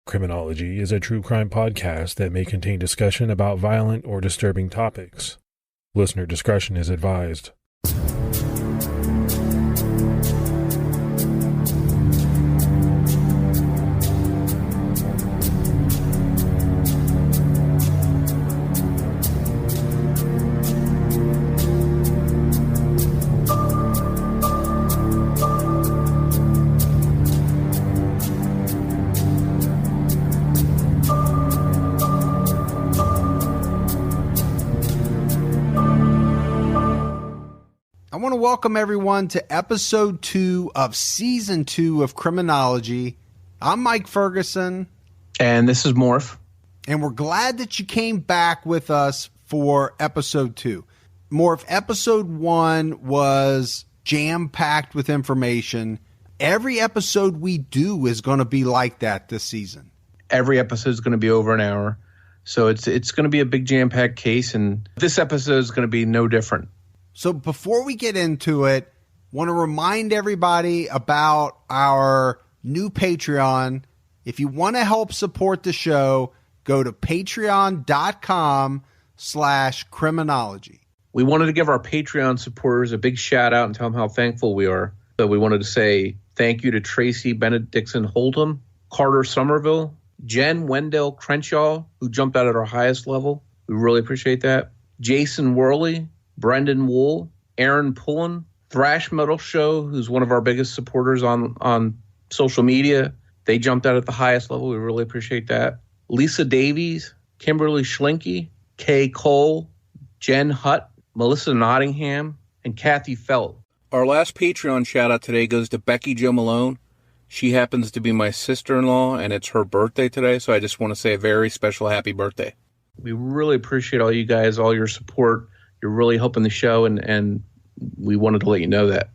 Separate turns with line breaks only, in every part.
Criminology is a true crime podcast that may contain discussion about violent or disturbing topics. Listener discretion is advised.
I want to welcome everyone to episode 2 of season 2 of Criminology. I'm Mike Ferguson.
And this is Morph.
And we're glad that you came back with us for episode 2. Morph, episode 1 was jam-packed with information. Every episode we do is going to be like that this season.
Every episode is going to be over an hour. So it's going to be a big jam-packed case, and this episode is going to be no different.
So before we get into it, want to remind everybody about our new Patreon. If you want to help support the show, go to patreon.com/criminology.
We wanted to give our Patreon supporters a big shout out and tell them how thankful we are. So we wanted to say thank you to Tracy Benedictson Holdham, Carter Somerville, Jen Wendell Crenshaw, who jumped out at our highest level. We really appreciate that. Jason Worley, Brendan Wool, Aaron Pullen, Thrash Metal Show, who's one of our biggest supporters on social media. They jumped out at the highest level. We really appreciate that. Lisa Davies, Kimberly Schlinke, Kay Cole, Jen Hutt, Melissa Nottingham, and Kathy Felt.
Our last Patreon shout-out today goes to Becky Jo Malone. She happens to be my sister-in-law, and it's her birthday today, so I just want to say a very special happy birthday.
We really appreciate all you guys, all your support. You're really helping the show, and we wanted to let you know that.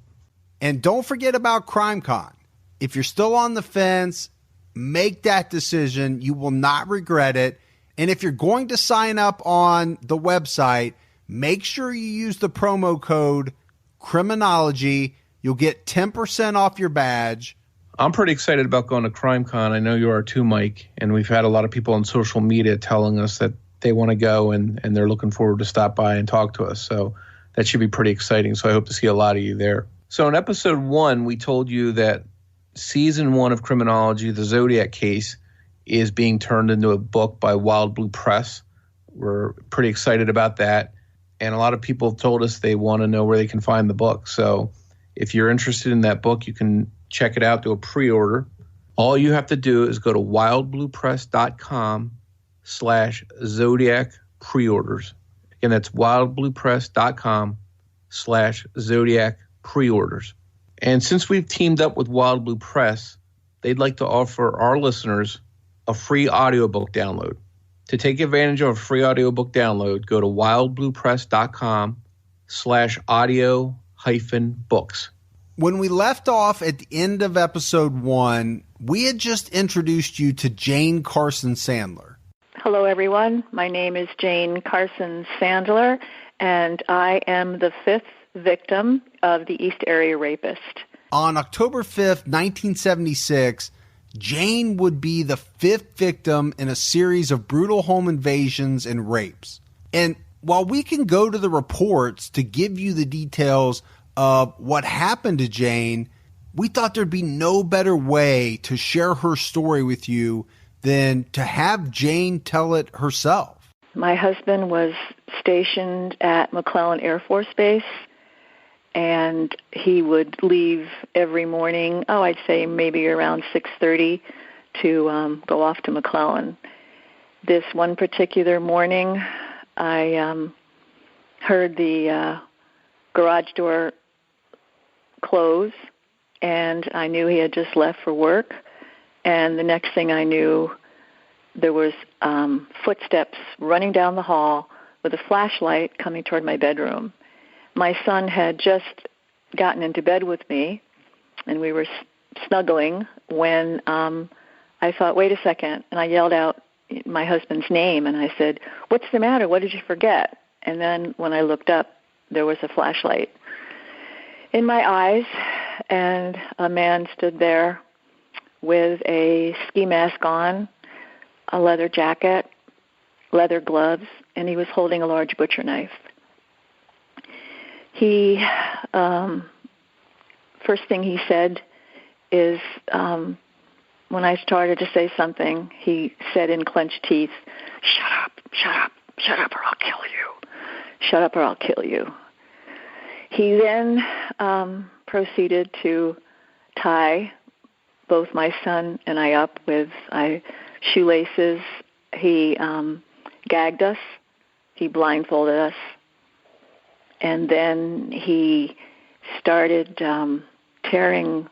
And don't forget about CrimeCon. If you're still on the fence, make that decision. You will not regret it. And if you're going to sign up on the website, make sure you use the promo code Criminology. You'll get 10% off your badge.
I'm pretty excited about going to CrimeCon. I know you are too, Mike. And we've had a lot of people on social media telling us that they want to go and they're looking forward to stop by and talk to us. So that should be pretty exciting. So I hope to see a lot of you there. So in episode 1, we told you that season 1 of Criminology, the Zodiac case, is being turned into a book by Wild Blue Press. We're pretty excited about that. And a lot of people told us they want to know where they can find the book. So if you're interested in that book, you can check it out, do a pre-order. All you have to do is go to wildbluepress.com/Zodiac pre-orders. Again, that's wildbluepress.com/Zodiac pre-orders. And since we've teamed up with Wild Blue Press, they'd like to offer our listeners a free audiobook download. To take advantage of a free audiobook download, go to wildbluepress.com/audio-books.
When we left off at the end of episode 1, we had just introduced you to Jane Carson Sandler.
Hello, everyone. My name is Jane Carson Sandler, and I am the 5th victim of the East Area Rapist.
On October 5th, 1976, Jane would be the 5th victim in a series of brutal home invasions and rapes. And while we can go to the reports to give you the details of what happened to Jane, we thought there'd be no better way to share her story with you than to have Jane tell it herself.
My husband was stationed at McClellan Air Force Base, and he would leave every morning, I'd say maybe around 6:30 to go off to McClellan. This one particular morning, I heard the garage door close, and I knew he had just left for work. And the next thing I knew, there was footsteps running down the hall with a flashlight coming toward my bedroom. My son had just gotten into bed with me, and we were snuggling when I thought, wait a second, and I yelled out my husband's name, and I said, "What's the matter? What did you forget?" And then when I looked up, there was a flashlight in my eyes, and a man stood there with a ski mask on, a leather jacket, leather gloves, and he was holding a large butcher knife. He, first thing he said is, when I started to say something, he said in clenched teeth, "Shut up, shut up, shut up, or I'll kill you. Shut up or I'll kill you." He then proceeded to tie both my son and I up with shoelaces. He gagged us. He blindfolded us. And then he started tearing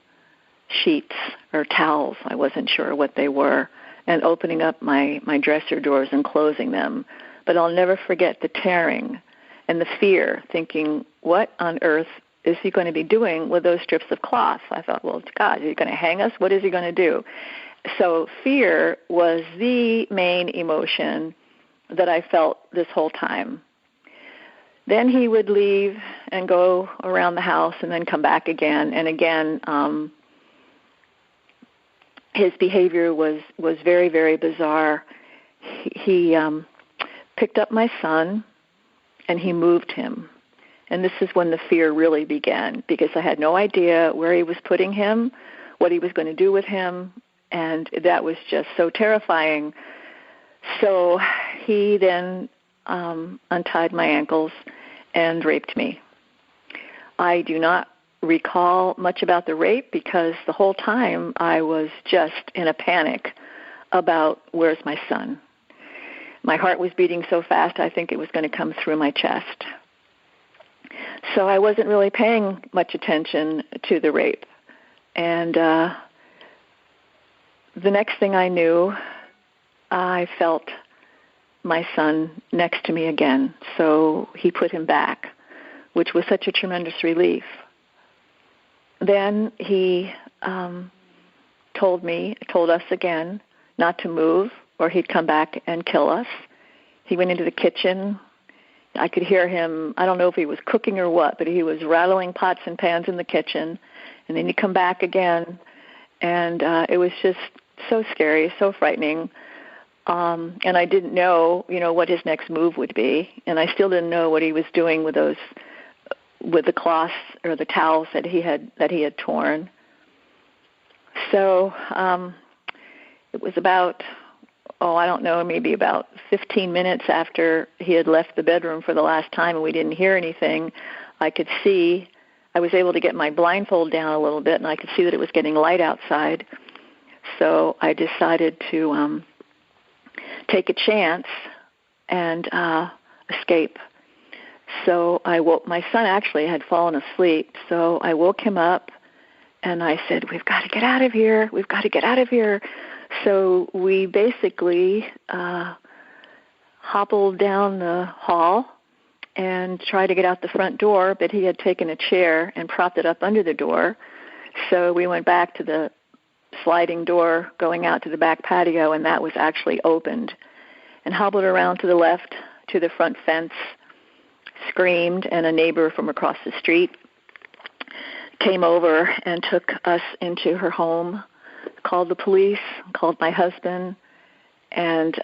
sheets or towels, I wasn't sure what they were, and opening up my dresser drawers and closing them. But I'll never forget the tearing and the fear, thinking, what on earth is he going to be doing with those strips of cloth? I thought, well, God, is he going to hang us? What is he going to do? So fear was the main emotion that I felt this whole time. Then he would leave and go around the house and then come back again. And again, his behavior was very, very bizarre. He picked up my son and he moved him. And this is when the fear really began, because I had no idea where he was putting him, what he was going to do with him, and that was just so terrifying. So he then untied my ankles and raped me. I do not recall much about the rape because the whole time I was just in a panic about where's my son. My heart was beating so fast I think it was going to come through my chest. So I wasn't really paying much attention to the rape. And the next thing I knew, I felt my son next to me again. So he put him back, which was such a tremendous relief. Then he told us again not to move or he'd come back and kill us. He went into the kitchen. I could hear him, I don't know if he was cooking or what, but he was rattling pots and pans in the kitchen. And then he'd come back again. And it was just so scary, so frightening. And I didn't know, what his next move would be. And I still didn't know what he was doing with the cloths or the towels that he had torn. So it was about, maybe about 15 minutes after he had left the bedroom for the last time and we didn't hear anything. I was able to get my blindfold down a little bit, and I could see that it was getting light outside. So I decided to take a chance and escape. So I woke, my son actually had fallen asleep, so I woke him up and I said, we've got to get out of here. We've got to get out of here. So we basically hobbled down the hall and tried to get out the front door, but he had taken a chair and propped it up under the door. So we went back to the sliding door going out to the back patio, and that was actually opened, and hobbled around to the left to the front fence, screamed, and a neighbor from across the street came over and took us into her home, called the police, called my husband, and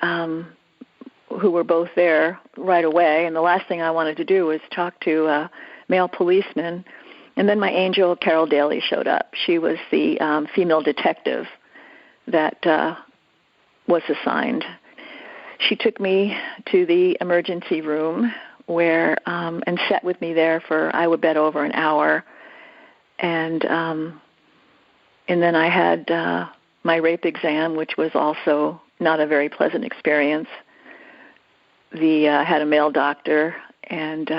who were both there right away. And the last thing I wanted to do was talk to a male policeman. And then my angel, Carol Daly, showed up. She was the female detective that was assigned. She took me to the emergency room where and sat with me there for, I would bet, over an hour. And then I had my rape exam, which was also not a very pleasant experience. I had a male doctor, and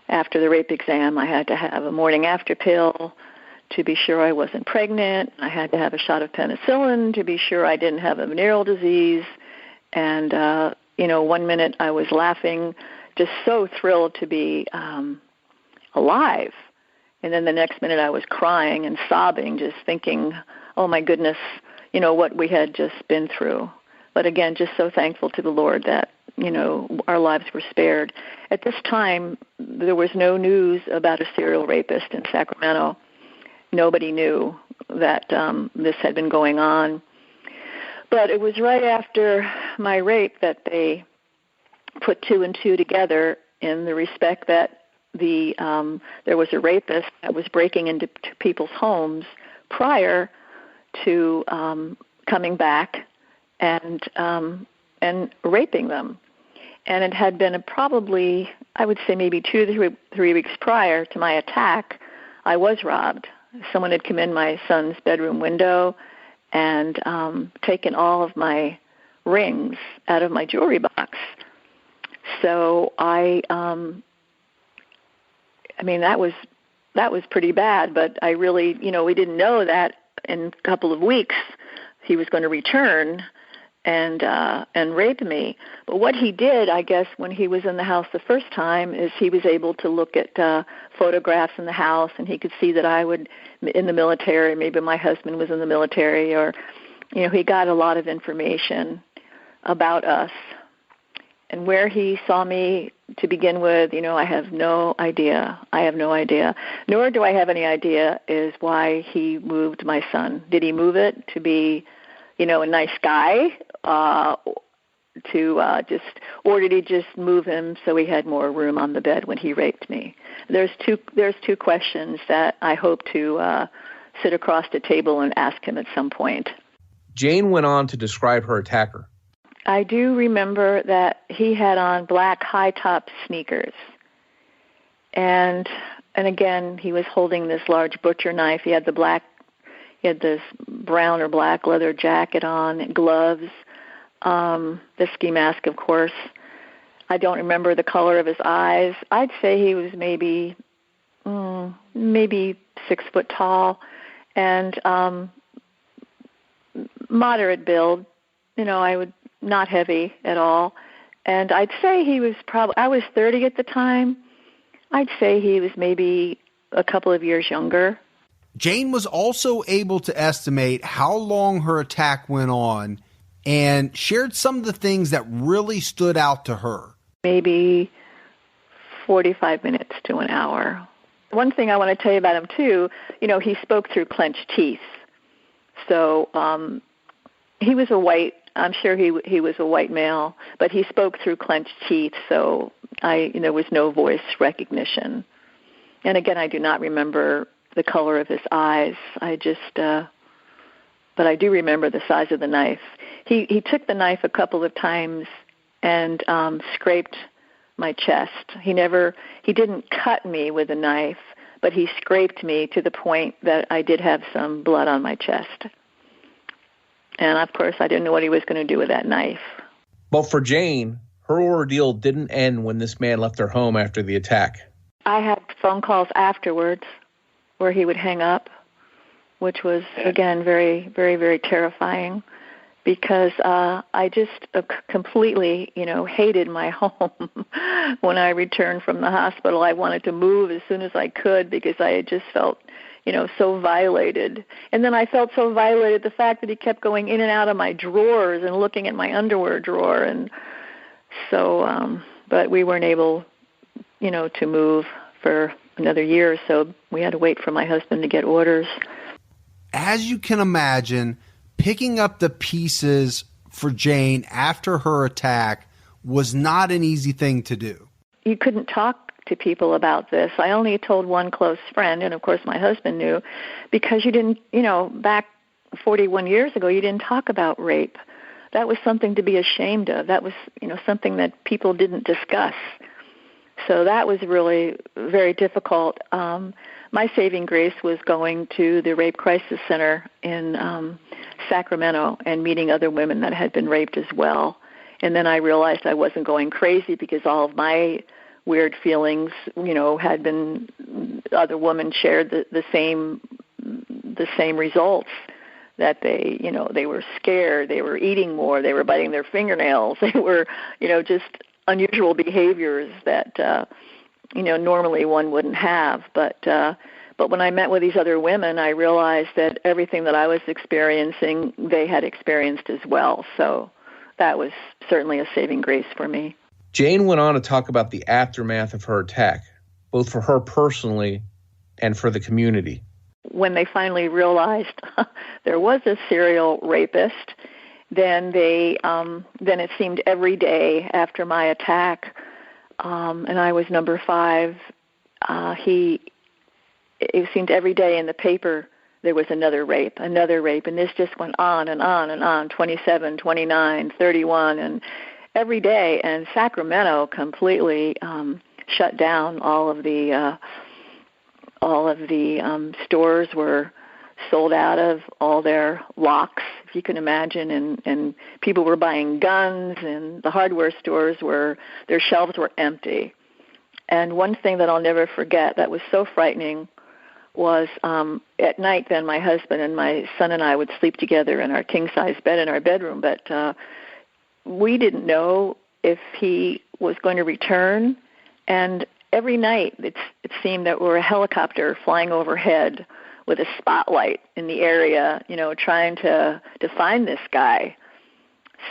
after the rape exam, I had to have a morning after pill to be sure I wasn't pregnant. I had to have a shot of penicillin to be sure I didn't have a venereal disease. And, 1 minute I was laughing, just so thrilled to be alive. And then the next minute I was crying and sobbing, just thinking, oh, my goodness, what we had just been through. But again, just so thankful to the Lord that, our lives were spared. At this time, there was no news about a serial rapist in Sacramento. Nobody knew that this had been going on. But it was right after my rape that they put two and two together in the respect that there was a rapist that was breaking into people's homes prior to coming back and raping them. And it had been probably, I would say maybe 2 to 3 weeks prior to my attack, I was robbed. Someone had come in my son's bedroom window and taken all of my rings out of my jewelry box. So that was pretty bad, but I really, we didn't know that in a couple of weeks he was going to return and rape me. But what he did, I guess, when he was in the house the first time is he was able to look at photographs in the house, and he could see that I would in the military, maybe my husband was in the military, or, he got a lot of information about us. And where he saw me to begin with, I have no idea. Nor do I have any idea is why he moved my son. Did he move it to be, a nice guy, or did he just move him so he had more room on the bed when he raped me? There's two questions that I hope to sit across the table and ask him at some point.
Jane went on to describe her attacker.
I do remember that he had on black high-top sneakers. And again, he was holding this large butcher knife. He had this brown or black leather jacket on, gloves, the ski mask, of course. I don't remember the color of his eyes. I'd say he was maybe 6 foot tall and moderate build. Not heavy at all. And I'd say he was I was 30 at the time. I'd say he was maybe a couple of years younger.
Jane was also able to estimate how long her attack went on and shared some of the things that really stood out to her.
Maybe 45 minutes to an hour. One thing I want to tell you about him, too, he spoke through clenched teeth. So he was I'm sure he was a white male, but he spoke through clenched teeth, so there was no voice recognition. And again, I do not remember the color of his eyes. But I do remember the size of the knife. He took the knife a couple of times and scraped my chest. He didn't cut me with a knife, but he scraped me to the point that I did have some blood on my chest. And, of course, I didn't know what he was going to do with that knife.
But for Jane, her ordeal didn't end when this man left her home after the attack.
I had phone calls afterwards where he would hang up, which was, again, very, very, very terrifying because I just completely, hated my home. When I returned from the hospital, I wanted to move as soon as I could because I had just felt so violated. And then I felt so violated the fact that he kept going in and out of my drawers and looking at my underwear drawer. And so, but we weren't able, to move for another year or so. We had to wait for my husband to get orders.
As you can imagine, picking up the pieces for Jane after her attack was not an easy thing to do.
You couldn't talk to people about this. I only told one close friend, and of course my husband knew, because you didn't, back 41 years ago, you didn't talk about rape. That was something to be ashamed of. That was, something that people didn't discuss. So that was really very difficult. My saving grace was going to the Rape Crisis Center in Sacramento and meeting other women that had been raped as well. And then I realized I wasn't going crazy because all of my weird feelings, had been, other women shared the same results, that they were scared, they were eating more, they were biting their fingernails, they were, just unusual behaviors that, normally one wouldn't have. But when I met with these other women, I realized that everything that I was experiencing, they had experienced as well. So that was certainly a saving grace for me.
Jane went on to talk about the aftermath of her attack, both for her personally and for the community.
When they finally realized there was a serial rapist then then it seemed every day after my attack, and I was number 5, it seemed every day in the paper there was another rape, and this just went on and on and on, 27, 29, 31, and every day. And Sacramento completely shut down. All of the stores were sold out of all their locks, if you can imagine, and people were buying guns, and the hardware stores their shelves were empty. And one thing that I'll never forget that was so frightening was at night then my husband and my son and I would sleep together in our king-size bed in our bedroom, but we didn't know if he was going to return. And every night it seemed that we were a helicopter flying overhead with a spotlight in the area, trying to find this guy.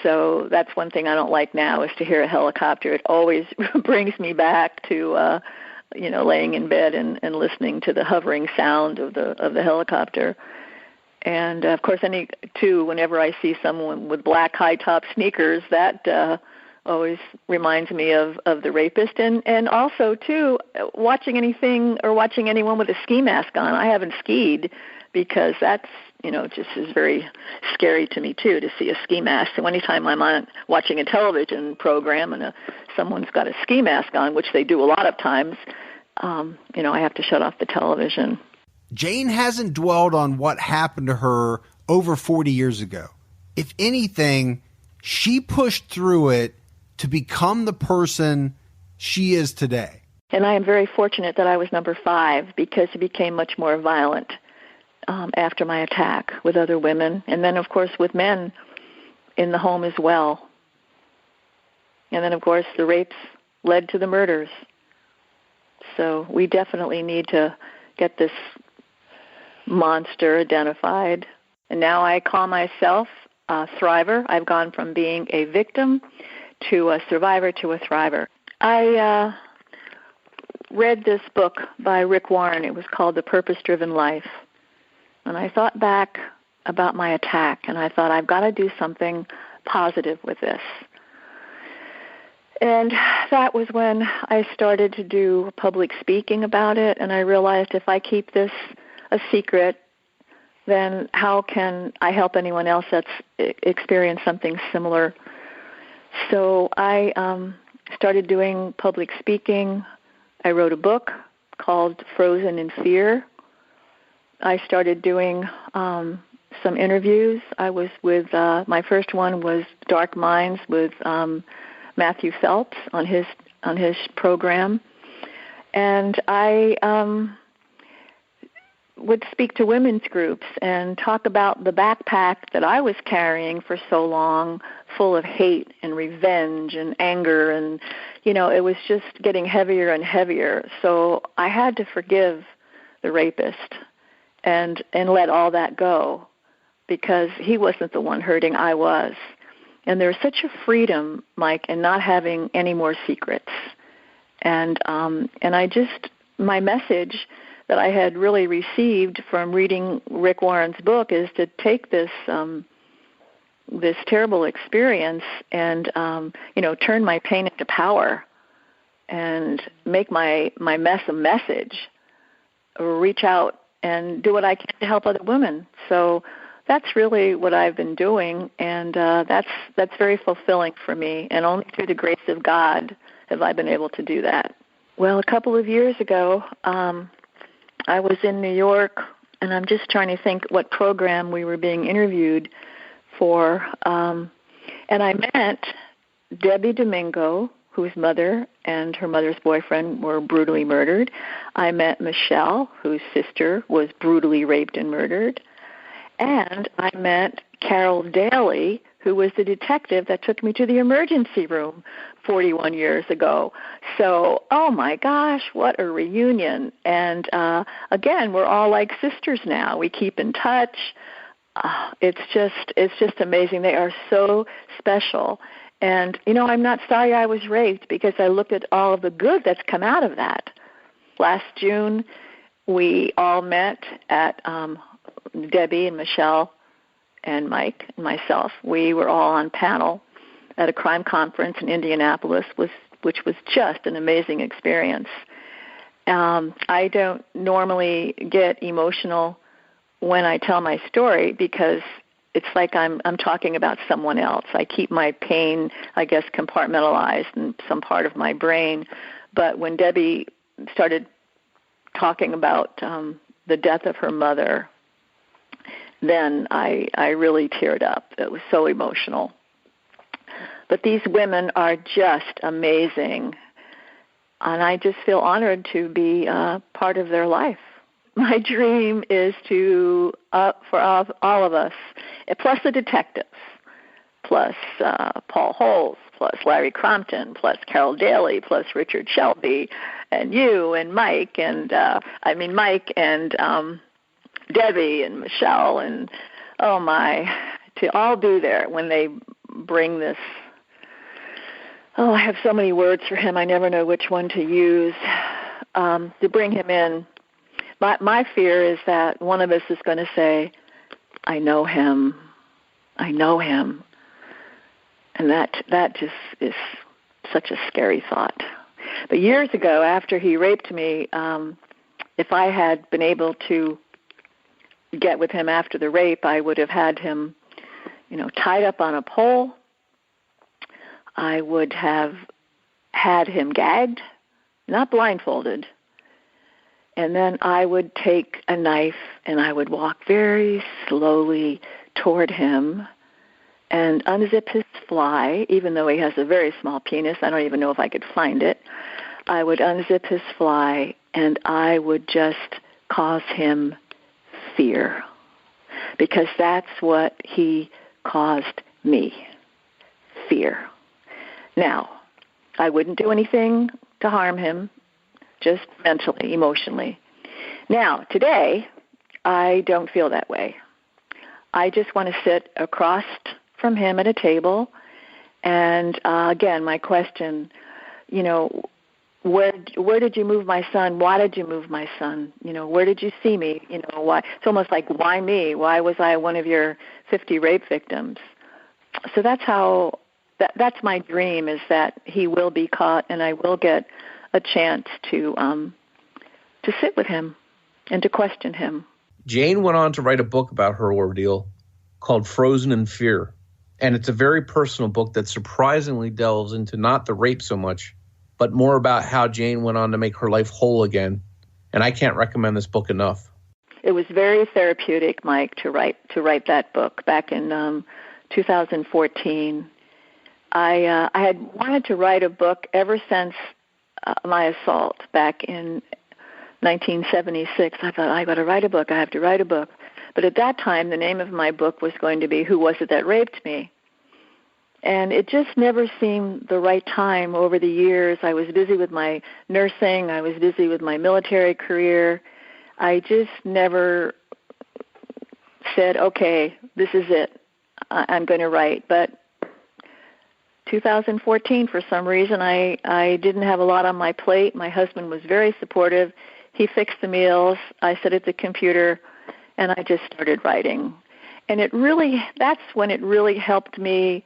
So that's one thing I don't like now, is to hear a helicopter. It always brings me back to laying in bed and listening to the hovering sound of the helicopter. And of course, whenever I see someone with black high-top sneakers, that always reminds me of the rapist. And also, too, watching anyone with a ski mask on. I haven't skied because that's, just is very scary to me, too, to see a ski mask. So anytime I'm watching a television program and someone's got a ski mask on, which they do a lot of times, I have to shut off the television.
Jane hasn't dwelled on what happened to her over 40 years ago. If anything, she pushed through it to become the person she is today.
And I am very fortunate that I was number 5, because it became much more violent after my attack with other women, and then, of course, with men in the home as well. And then, of course, the rapes led to the murders. So we definitely need to get this monster identified. And now I call myself a thriver. I've gone from being a victim to a survivor to a thriver. I read this book by Rick Warren. It was called The Purpose-Driven Life. And I thought back about my attack, and I thought, I've got to do something positive with this. And that was when I started to do public speaking about it, and I realized if I keep this a secret, then how can I help anyone else that's experienced something similar? So I started doing public speaking. I wrote a book called Frozen in Fear. I started doing some interviews. I was with, my first one was Dark Minds with Matthew Phelps on his program. And I would speak to women's groups and talk about the backpack that I was carrying for so long, full of hate and revenge and anger, and it was just getting heavier and heavier. So I had to forgive the rapist and let all that go, because he wasn't the one hurting, I was. And there's such a freedom, Mike, in not having any more secrets. And my message that I had really received from reading Rick Warren's book is to take this this terrible experience and turn my pain into power and make my mess a message, or reach out and do what I can to help other women. So that's really what I've been doing, and that's very fulfilling for me, and only through the grace of God have I been able to do that. Well, a couple of years ago, I was in New York, and I'm just trying to think what program we were being interviewed for, and I met Debbie Domingo, whose mother and her mother's boyfriend were brutally murdered. I met Michelle, whose sister was brutally raped and murdered. And I met Carol Daly, who was the detective that took me to the emergency room 41 years ago. So, oh my gosh, what a reunion. And again, we're all like sisters now. We keep in touch. It's just amazing. They are so special. And, I'm not sorry I was raped, because I looked at all of the good that's come out of that. Last June, we all met at Debbie and Michelle and Mike and myself, we were all on panel at a crime conference in Indianapolis, which was just an amazing experience. I don't normally get emotional when I tell my story because it's like I'm talking about someone else. I keep my pain, I guess, compartmentalized in some part of my brain. But when Debbie started talking about the death of her mother, then I really teared up. It was so emotional. But these women are just amazing, and I just feel honored to be part of their life. My dream is to, for all of us, plus the detectives, plus Paul Holes, plus Larry Crompton, plus Carol Daly, plus Richard Shelby, and you and Mike, and Mike and Debbie and Michelle, and to all be there when they bring this. Oh, I have so many words for him. I never know which one to use to bring him in. My fear is that one of us is going to say, I know him. And that just is such a scary thought. But years ago, after he raped me, if I had been able to get with him after the rape, I would have had him, tied up on a pole. I would have had him gagged, not blindfolded. And then I would take a knife and I would walk very slowly toward him and unzip his fly, even though he has a very small penis. I don't even know if I could find it. I would unzip his fly and I would just cause him fear, because that's what he caused me, fear. Now, I wouldn't do anything to harm him, just mentally, emotionally. Now, today, I don't feel that way. I just want to sit across from him at a table, and again, my question, where did you move my son? Why did you move my son? Where did you see me? Why? It's almost like, why me? Why was I one of your 50 rape victims? So that's how. That's my dream, is that he will be caught and I will get a chance to sit with him and to question him.
Jane went on to write a book about her ordeal called Frozen in Fear. And it's a very personal book that surprisingly delves into not the rape so much, but more about how Jane went on to make her life whole again. And I can't recommend this book enough.
It was very therapeutic, Mike, to write that book back in 2014. I had wanted to write a book ever since my assault back in 1976. I thought, I got to write a book. I have to write a book. But at that time, the name of my book was going to be Who Was It That Raped Me? And it just never seemed the right time over the years. I was busy with my nursing. I was busy with my military career. I just never said, okay, this is it. I'm going to write. But 2014, for some reason, I didn't have a lot on my plate. My husband was very supportive. He fixed the meals. I sat at the computer, and I just started writing. And that's when it really helped me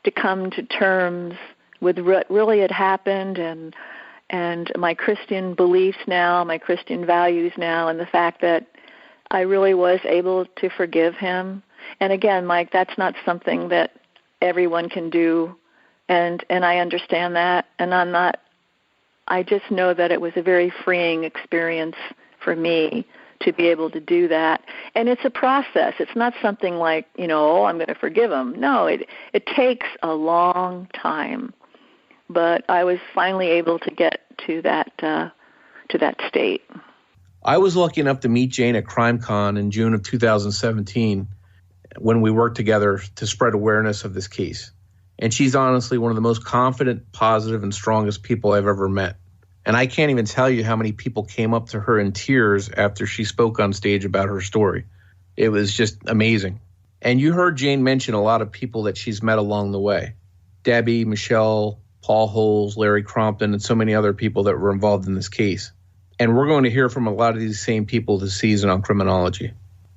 to come to terms with what really had happened and my Christian beliefs now, my Christian values now, and the fact that I really was able to forgive him. And again, Mike, that's not something that everyone can do. And I understand that, and I just know that it was a very freeing experience for me to be able to do that. And it's a process. It's not something like, I'm going to forgive him. No, it takes a long time. But I was finally able to get to that state.
I was lucky enough to meet Jane at CrimeCon in June of 2017 when we worked together to spread awareness of this case. And she's honestly one of the most confident, positive, and strongest people I've ever met. And I can't even tell you how many people came up to her in tears after she spoke on stage about her story. It was just amazing. And you heard Jane mention a lot of people that she's met along the way. Debbie, Michelle, Paul Holes, Larry Crompton, and so many other people that were involved in this case. And we're going to hear from a lot of these same people this season on Criminology.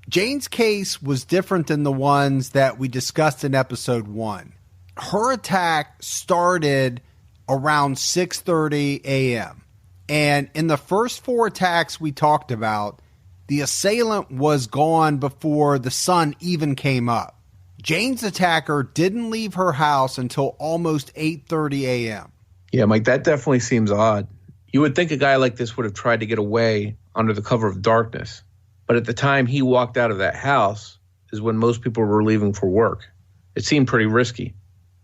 Jane's case was different than the ones that we discussed in episode 1. Her attack started around 6:30 a.m. And in the first 4 attacks we talked about, the assailant was gone before the sun even came up. Jane's attacker didn't leave her house until almost 8:30 a.m.
Yeah, Mike, that definitely seems odd. You would think a guy like this would have tried to get away under the cover of darkness. But at the time he walked out of that house is when most people were leaving for work. It seemed pretty risky.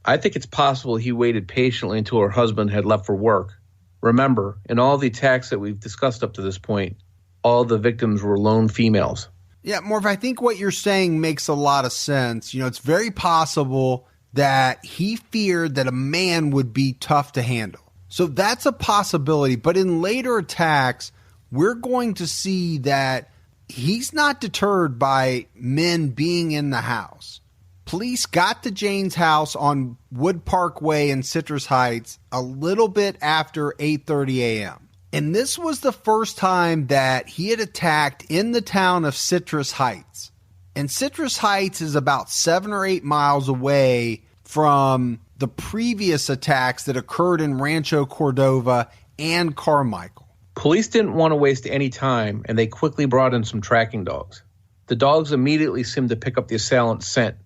I think it's possible he waited patiently until her husband had left for work. Remember, in all the attacks that we've discussed up to this point, all the victims were lone females.
Yeah, Morph, I think what you're saying makes a lot of sense. You know, it's very possible that he feared that a man would be tough to handle. So that's a possibility. But in later attacks, we're going to see that he's not deterred by men being in the house. Police got to Jane's house on Wood Parkway in Citrus Heights a little bit after 8:30 a.m. And this was the first time that he had attacked in the town of Citrus Heights. And Citrus Heights is about 7 or 8 miles away from the previous attacks that occurred in Rancho Cordova and Carmichael.
Police didn't want to waste any time, and they quickly brought in some tracking dogs. The dogs immediately seemed to pick up the assailant's scent,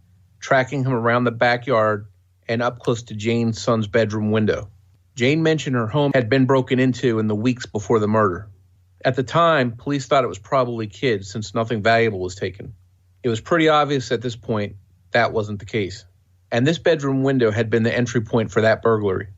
tracking him around the backyard and up close to Jane's son's bedroom window. Jane mentioned her home had been broken into in the weeks before the murder. At the time, police thought it was probably kids since nothing valuable was taken. It was pretty obvious at this point that wasn't the case. And this bedroom window had been the entry point for that burglary.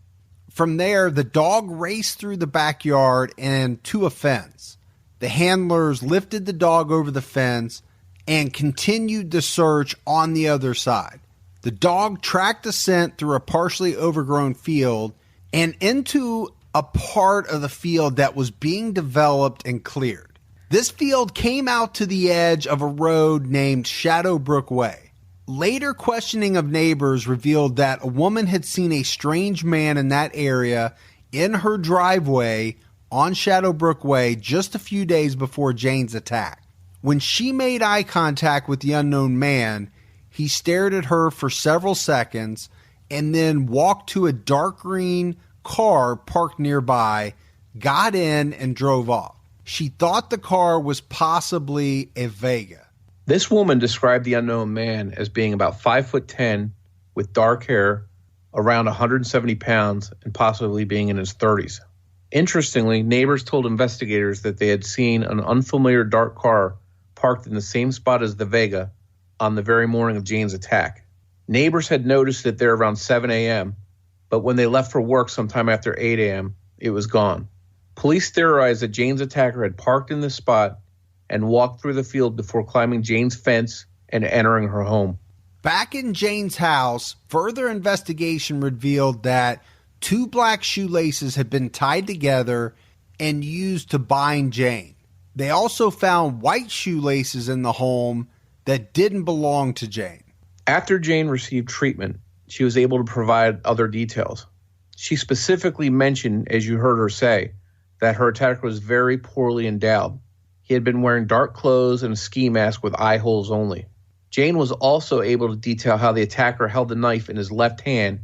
From there, the dog raced through the backyard and to a fence. The handlers lifted the dog over the fence and continued the search on the other side. The dog tracked the scent through a partially overgrown field and into a part of the field that was being developed and cleared. This field came out to the edge of a road named Shadowbrook Way. Later questioning of neighbors revealed that a woman had seen a strange man in that area in her driveway on Shadowbrook Way just a few days before Jane's attack. When she made eye contact with the unknown man, he stared at her for several seconds and then walked to a dark green car parked nearby, got in, and drove off. She thought the car was possibly a Vega.
This woman described the unknown man as being about 5'10", with dark hair, around 170 pounds, and possibly being in his 30s. Interestingly, neighbors told investigators that they had seen an unfamiliar dark car parked in the same spot as the Vega on the very morning of Jane's attack. Neighbors had noticed it there around 7 a.m., but when they left for work sometime after 8 a.m., it was gone. Police theorized that Jane's attacker had parked in this spot and walked through the field before climbing Jane's fence and entering her home.
Back in Jane's house, further investigation revealed that 2 black shoelaces had been tied together and used to bind Jane. They also found white shoelaces in the home that didn't belong to Jane.
After Jane received treatment, she was able to provide other details. She specifically mentioned, as you heard her say, that her attacker was very poorly endowed. He had been wearing dark clothes and a ski mask with eye holes only. Jane was also able to detail how the attacker held the knife in his left hand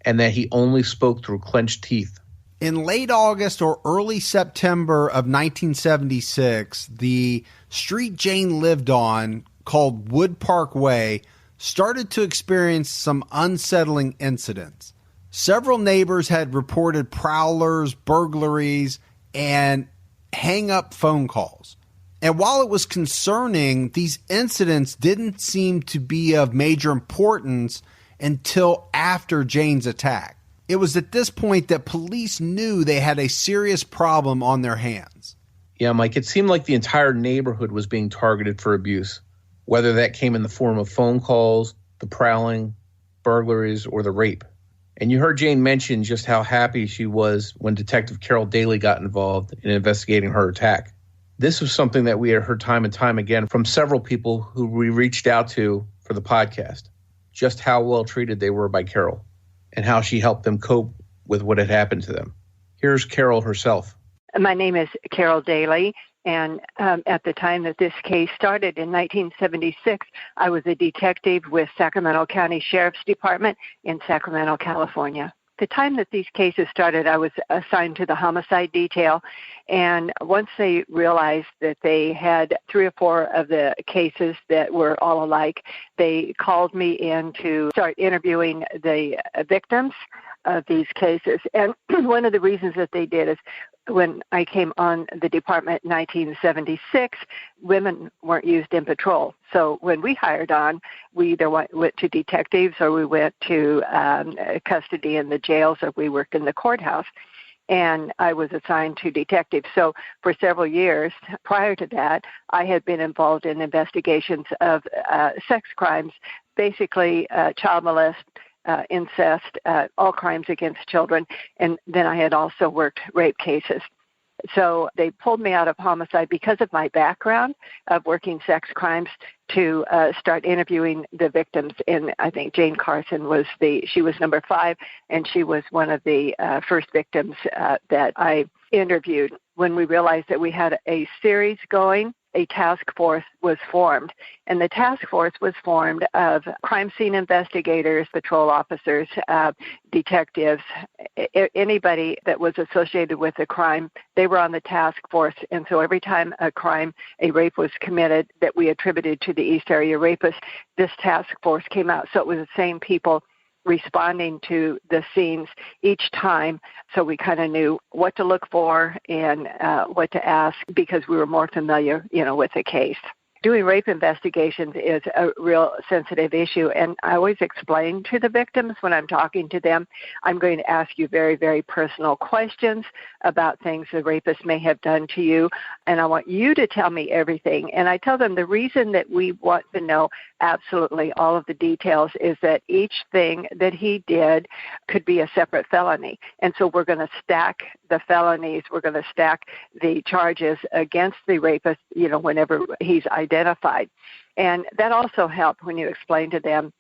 and that he only spoke through clenched teeth.
In late August or early September of 1976, the street Jane lived on, called Wood Park Way, started to experience some unsettling incidents. Several neighbors had reported prowlers, burglaries, and hang-up phone calls. And while it was concerning, these incidents didn't seem to be of major importance until after Jane's attack. It was at this point that police knew they had a serious problem on their hands.
Yeah, Mike, it seemed like the entire neighborhood was being targeted for abuse, whether that came in the form of phone calls, the prowling, burglaries, or the rape. And you heard Jane mention just how happy she was when Detective Carol Daly got involved in investigating her attack. This was something that we had heard time and time again from several people who we reached out to for the podcast, just how well treated they were by Carol and how she helped them cope with what had happened to them. Here's Carol herself.
My name is Carol Daly, And at the time that this case started in 1976, I was a detective with Sacramento County Sheriff's Department in Sacramento, California. The time that these cases started, I was assigned to the homicide detail, and once they realized that they had 3 or 4 of the cases that were all alike, they called me in to start interviewing the victims of these cases. And one of the reasons that they did is when I came on the department in 1976, women weren't used in patrol. So when we hired on, we either went to detectives or we went to custody in the jails or we worked in the courthouse. And I was assigned to detectives. So for several years prior to that, I had been involved in investigations of sex crimes, basically child molest, incest, all crimes against children, and then I had also worked rape cases. So they pulled me out of homicide because of my background of working sex crimes to start interviewing the victims. And I think Jane Carson she was number 5, and she was one of the first victims that I interviewed. When we realized that we had a series going, a task force was formed. And the task force was formed of crime scene investigators, patrol officers, detectives, anybody that was associated with a crime. They were on the task force. And so every time a rape was committed that we attributed to the East Area Rapist, this task force came out. So it was the same people responding to the scenes each time, so we kind of knew what to look for and what to ask because we were more familiar, with the case. Doing rape investigations is a real sensitive issue, and I always explain to the victims when I'm talking to them, I'm going to ask you very, very personal questions about things the rapist may have done to you, and I want you to tell me everything. And I tell them the reason that we want to know absolutely all of the details is that each thing that he did could be a separate felony. And so we're going to stack the felonies, we're going to stack the charges against the rapist, whenever he's identified. And that also helped when you explain to them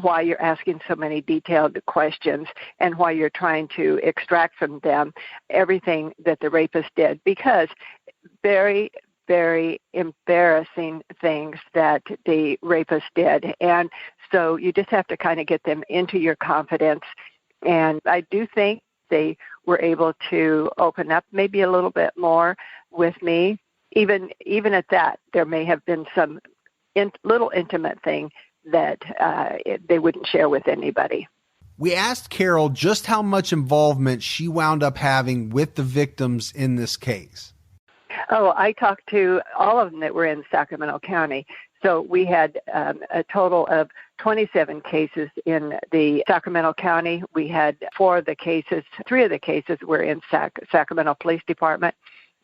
why you're asking so many detailed questions and why you're trying to extract from them everything that the rapist did, because very, very embarrassing things that the rapist did. And so you just have to kind of get them into your confidence. And I do think they were able to open up maybe a little bit more with me. Even at that, there may have been some little intimate thing that they wouldn't share with anybody.
We asked Carol just how much involvement she wound up having with the victims in this case.
Oh, I talked to all of them that were in Sacramento County. So we had a total of 27 cases in the Sacramento County. We had 3 of the cases were in Sacramento Police Department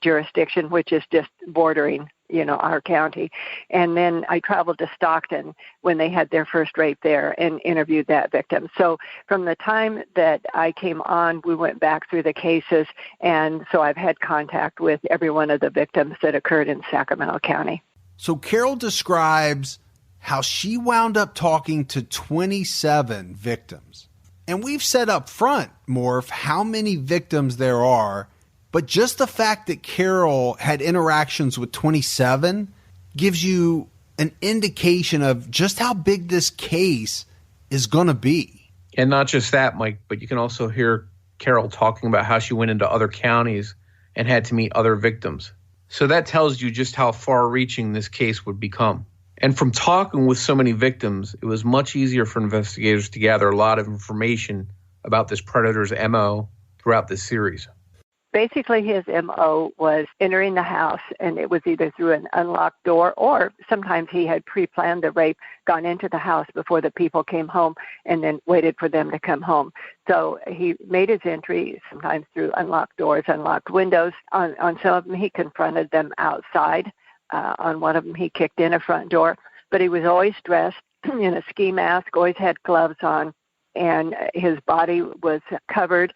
jurisdiction, which is just bordering, our county. And then I traveled to Stockton when they had their first rape there and interviewed that victim. So from the time that I came on, we went back through the cases, and so I've had contact with every one of the victims that occurred in Sacramento County.
So Carol describes how she wound up talking to 27 victims. And we've said up front, Morph, how many victims there are, but just the fact that Carol had interactions with 27 gives you an indication of just how big this case is going to be.
And not just that, Mike, but you can also hear Carol talking about how she went into other counties and had to meet other victims. So that tells you just how far-reaching this case would become. And from talking with so many victims, it was much easier for investigators to gather a lot of information about this predator's MO throughout this series.
Basically, his MO was entering the house, and it was either through an unlocked door or sometimes he had pre-planned the rape, gone into the house before the people came home, and then waited for them to come home. So he made his entry sometimes through unlocked doors, unlocked windows. On some of them, he confronted them outside. On one of them, he kicked in a front door. But he was always dressed in a ski mask, always had gloves on, and his body was covered.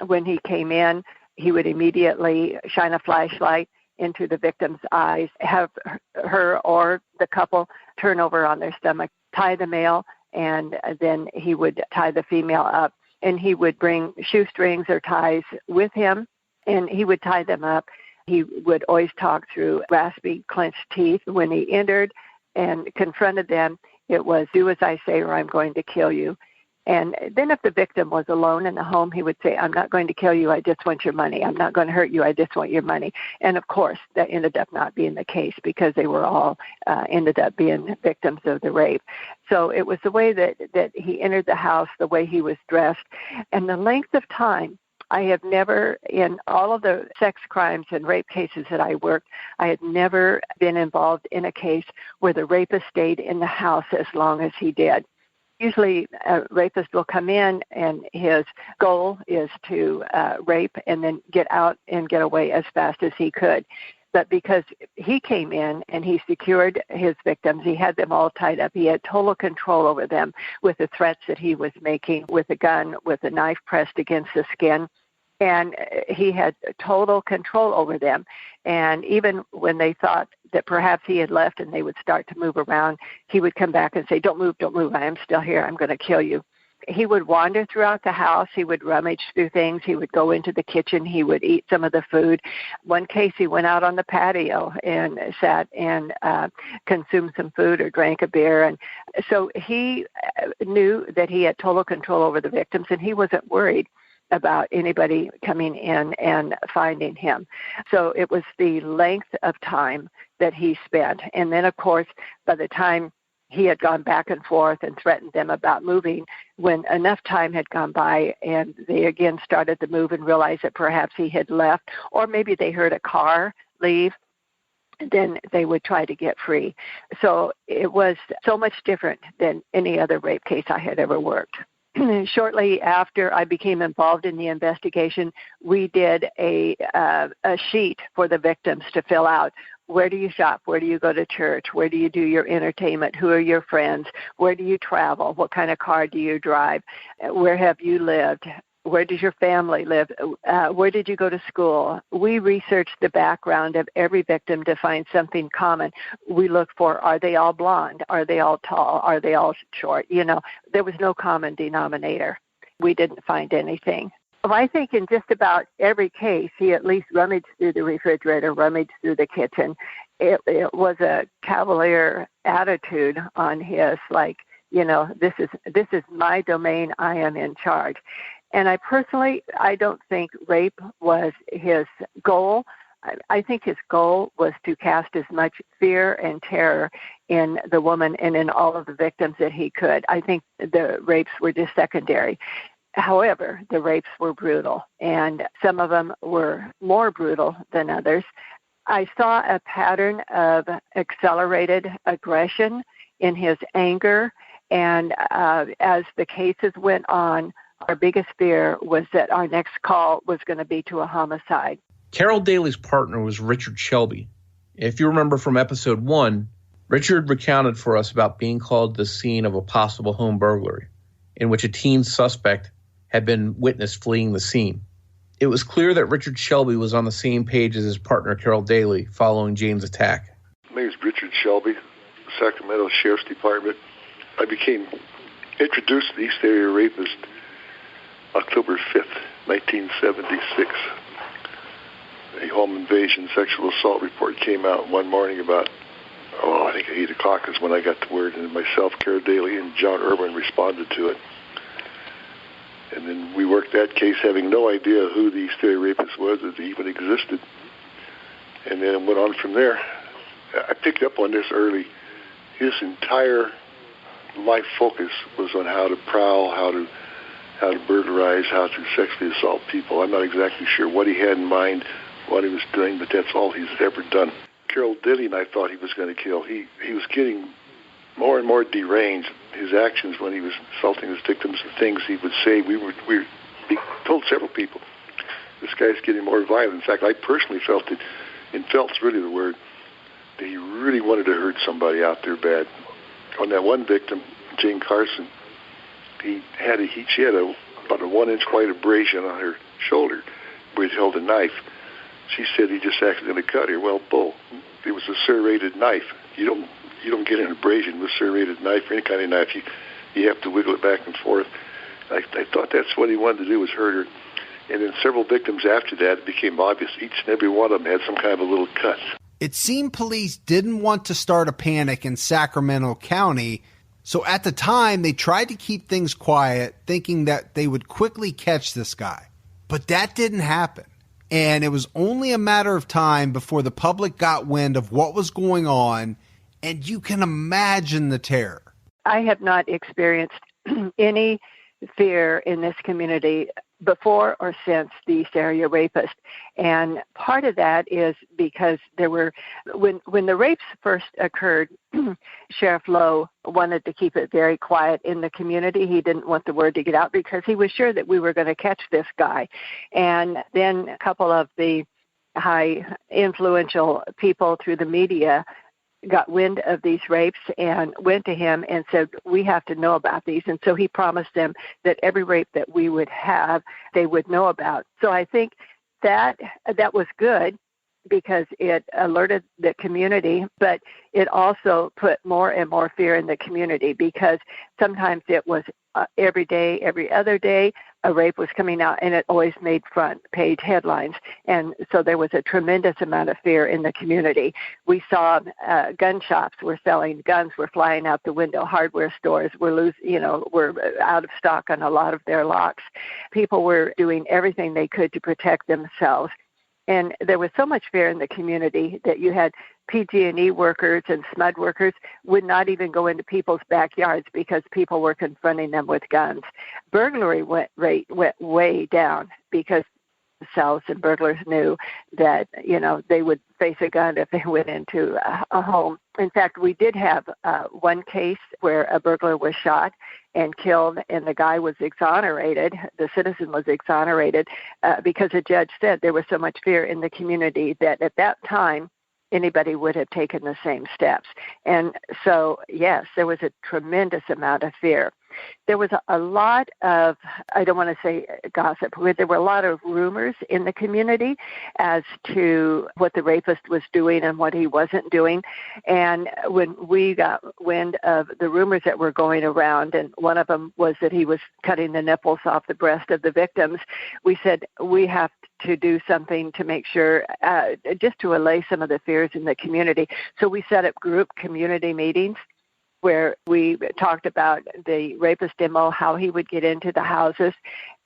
When he came in, he would immediately shine a flashlight into the victim's eyes, have her or the couple turn over on their stomach, tie the male, and then he would tie the female up. And he would bring shoestrings or ties with him, and he would tie them up He would always talk through raspy, clenched teeth. When he entered and confronted them, it was, do as I say or I'm going to kill you. And then if the victim was alone in the home, he would say, I'm not going to kill you, I just want your money. I'm not going to hurt you, I just want your money. And of course, that ended up not being the case because they were all ended up being victims of the rape. So it was the way that he entered the house, the way he was dressed, and the length of time. I have never, in all of the sex crimes and rape cases that I worked, I had never been involved in a case where the rapist stayed in the house as long as he did. Usually a rapist will come in and his goal is to rape and then get out and get away as fast as he could. But because he came in and he secured his victims, he had them all tied up. He had total control over them with the threats that he was making with a gun, with a knife pressed against the skin. And he had total control over them. And even when they thought that perhaps he had left and they would start to move around, he would come back and say, don't move, I am still here, I'm going to kill you. He would wander throughout the house. He would rummage through things. He would go into the kitchen. He would eat some of the food. One case, he went out on the patio and sat and consumed some food or drank a beer. And so he knew that he had total control over the victims, and he wasn't worried about anybody coming in and finding him. So it was the length of time that he spent. And then, of course, by the time he had gone back and forth and threatened them about moving, when enough time had gone by and they again started to move and realized that perhaps he had left, or maybe they heard a car leave, then they would try to get free. So it was so much different than any other rape case I had ever worked. Shortly after I became involved in the investigation, we did a sheet for the victims to fill out. Where do you shop? Where do you go to church? Where do you do your entertainment? Who are your friends? Where do you travel? What kind of car do you drive? Where have you lived? Where does your family live? Where did you go to school? We researched the background of every victim to find something common. We looked for, are they all blonde? Are they all tall? Are they all short? You know, there was no common denominator. We didn't find anything. Well, I think in just about every case, he at least rummaged through the refrigerator, rummaged through the kitchen. It was a cavalier attitude on his, like, you know, this is my domain. I am in charge. And I don't think rape was his goal. I think his goal was to cast as much fear and terror in the woman and in all of the victims that he could. I think the rapes were just secondary. However, the rapes were brutal, and some of them were more brutal than others. I saw a pattern of accelerated aggression in his anger, and as the cases went on, our biggest fear was that our next call was going to be to a homicide.
Carol Daly's partner was Richard Shelby. If you remember from episode 1, Richard recounted for us about being called to the scene of a possible home burglary, in which a teen suspect had been witnessed fleeing the scene. It was clear that Richard Shelby was on the same page as his partner Carol Daly following Jane's attack.
My name is Richard Shelby, Sacramento Sheriff's Department. I became introduced to the East Area Rapist October 5th, 1976. A home invasion sexual assault report came out one morning about, I think 8 o'clock is when I got the word, and myself, Carol Daly, and John Irwin responded to it. And then we worked that case having no idea who the East Area Rapist was, that he even existed. And then it went on from there. I picked up on this early. His entire life focus was on how to prowl, how to burglarize, how to sexually assault people. I'm not exactly sure what he had in mind, what he was doing, but that's all he's ever done. Carol Daly and I thought he was going to kill. He was getting more and more deranged. His actions when he was assaulting his victims, the things he would say, he told several people, this guy's getting more violent. In fact, I personally felt it, and felt's really the word, that he really wanted to hurt somebody out there bad. On that one victim, Jane Carson, she had about a 1-inch white abrasion on her shoulder where he held a knife. She said he just accidentally cut her. Well, bull. It was a serrated knife. You don't get an abrasion with a serrated knife or any kind of knife. You have to wiggle it back and forth. I thought that's what he wanted to do, was hurt her. And then several victims after that, it became obvious each and every one of them had some kind of a little cut.
It seemed police didn't want to start a panic in Sacramento County, so at the time they tried to keep things quiet, thinking that they would quickly catch this guy. But that didn't happen, and it was only a matter of time before the public got wind of what was going on, and you can imagine the terror.
I have not experienced any fear in this community before or since the East Area Rapist. And part of that is because there were, when the rapes first occurred, Sheriff Lowe wanted to keep it very quiet in the community. He didn't want the word to get out because he was sure that we were going to catch this guy. And then a couple of the high influential people through the media got wind of these rapes and went to him and said, we have to know about these. And so he promised them that every rape that we would have, they would know about. So I think that was good because it alerted the community, but it also put more and more fear in the community because sometimes it was every day, every other day, a rape was coming out, and it always made front page headlines. And so there was a tremendous amount of fear in the community. We saw gun shops were selling guns, were flying out the window. Hardware stores were out of stock on a lot of their locks. People were doing everything they could to protect themselves. And there was so much fear in the community that you had PG&E workers and SMUD workers would not even go into people's backyards because people were confronting them with guns. Burglary rate went way down because cells and burglars knew that, they would face a gun if they went into a home. In fact, we did have one case where a burglar was shot and killed, and the guy was exonerated. The citizen was exonerated because the judge said there was so much fear in the community that at that time, anybody would have taken the same steps. And so, yes, there was a tremendous amount of fear. There was a lot of, I don't want to say gossip, but there were a lot of rumors in the community as to what the rapist was doing and what he wasn't doing. And when we got wind of the rumors that were going around, and one of them was that he was cutting the nipples off the breast of the victims, we said we have to do something to make sure, just to allay some of the fears in the community. So we set up group community meetings where we talked about the rapist demo, how he would get into the houses.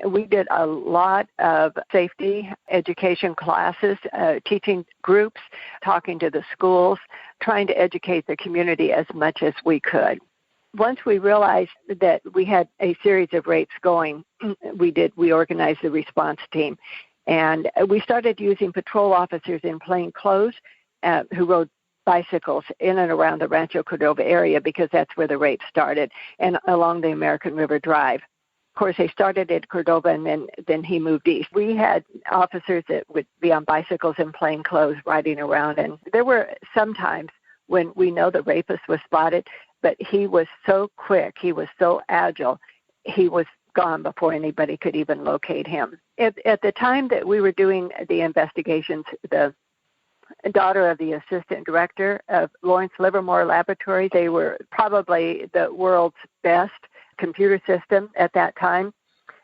We did a lot of safety education classes, teaching groups, talking to the schools, trying to educate the community as much as we could. Once we realized that we had a series of rapes going, we organized the response team. And we started using patrol officers in plain clothes who rode bicycles in and around the Rancho Cordova area because that's where the rape started, and along the American River Drive. Of course, they started at Cordova, and then he moved east. We had officers that would be on bicycles in plain clothes riding around, and there were some times when we know the rapist was spotted, but he was so quick, he was so agile, he was gone before anybody could even locate him. At the time that we were doing the investigations, the daughter of the assistant director of Lawrence Livermore Laboratory, they were probably the world's best computer system at that time.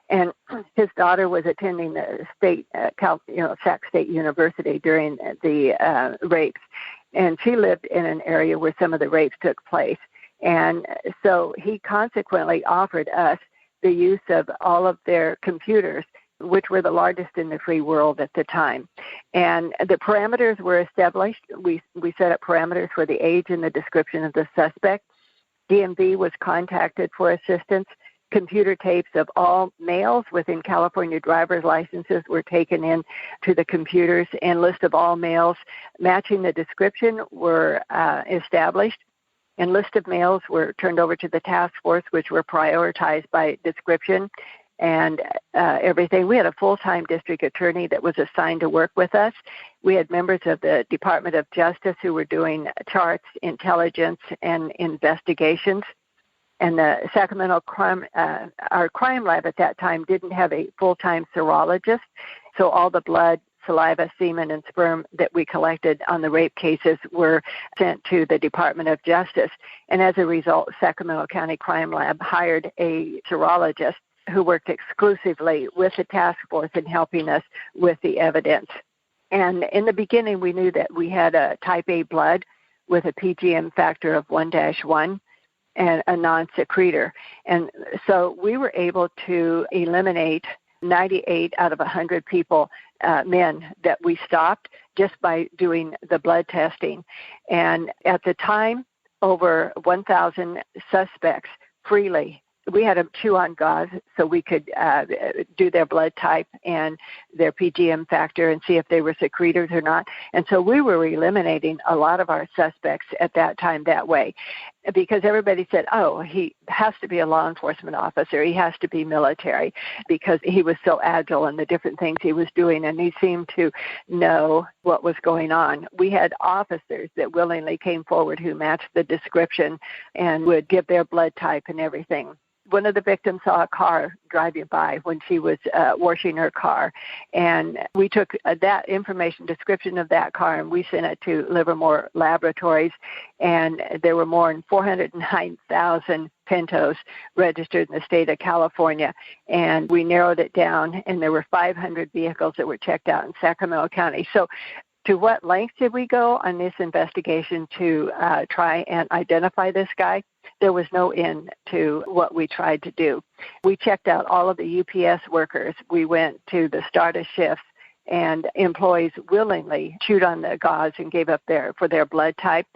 And his daughter was attending the Sac State University during the rapes. And she lived in an area where some of the rapes took place. And so he consequently offered us the use of all of their computers, which were the largest in the free world at the time. And the parameters were established. We set up parameters for the age and the description of the suspect. DMV was contacted for assistance. Computer tapes of all males within California driver's licenses were taken in to the computers, and list of all males matching the description were established. And list of males were turned over to the task force, which were prioritized by description and everything. We had a full-time district attorney that was assigned to work with us. We had members of the Department of Justice who were doing charts, intelligence, and investigations. And the Sacramento our crime lab at that time didn't have a full-time serologist, so all the blood, saliva, semen, and sperm that we collected on the rape cases were sent to the Department of Justice. And as a result, Sacramento County Crime Lab hired a serologist who worked exclusively with the task force in helping us with the evidence. And in the beginning, we knew that we had a type A blood with a PGM factor of 1-1 and a non-secretor. And so we were able to eliminate 98 out of 100 people, men, that we stopped just by doing the blood testing. And at the time, over 1,000 suspects freely. We had them chew on gauze so we could do their blood type and their PGM factor and see if they were secretors or not. And so we were eliminating a lot of our suspects at that time that way, because everybody said, oh, he has to be a law enforcement officer. He has to be military, because he was so agile in the different things he was doing, and he seemed to know what was going on. We had officers that willingly came forward who matched the description and would give their blood type and everything. One of the victims saw a car driving by when she was washing her car, and we took that information, description of that car, and we sent it to Livermore Laboratories, and there were more than 409,000 Pintos registered in the state of California, and we narrowed it down, and there were 500 vehicles that were checked out in Sacramento County. So to what length did we go on this investigation to try and identify this guy? There was no end to what we tried to do. We checked out all of the UPS workers. We went to the start of shifts, and employees willingly chewed on the gauze and gave up for their blood type.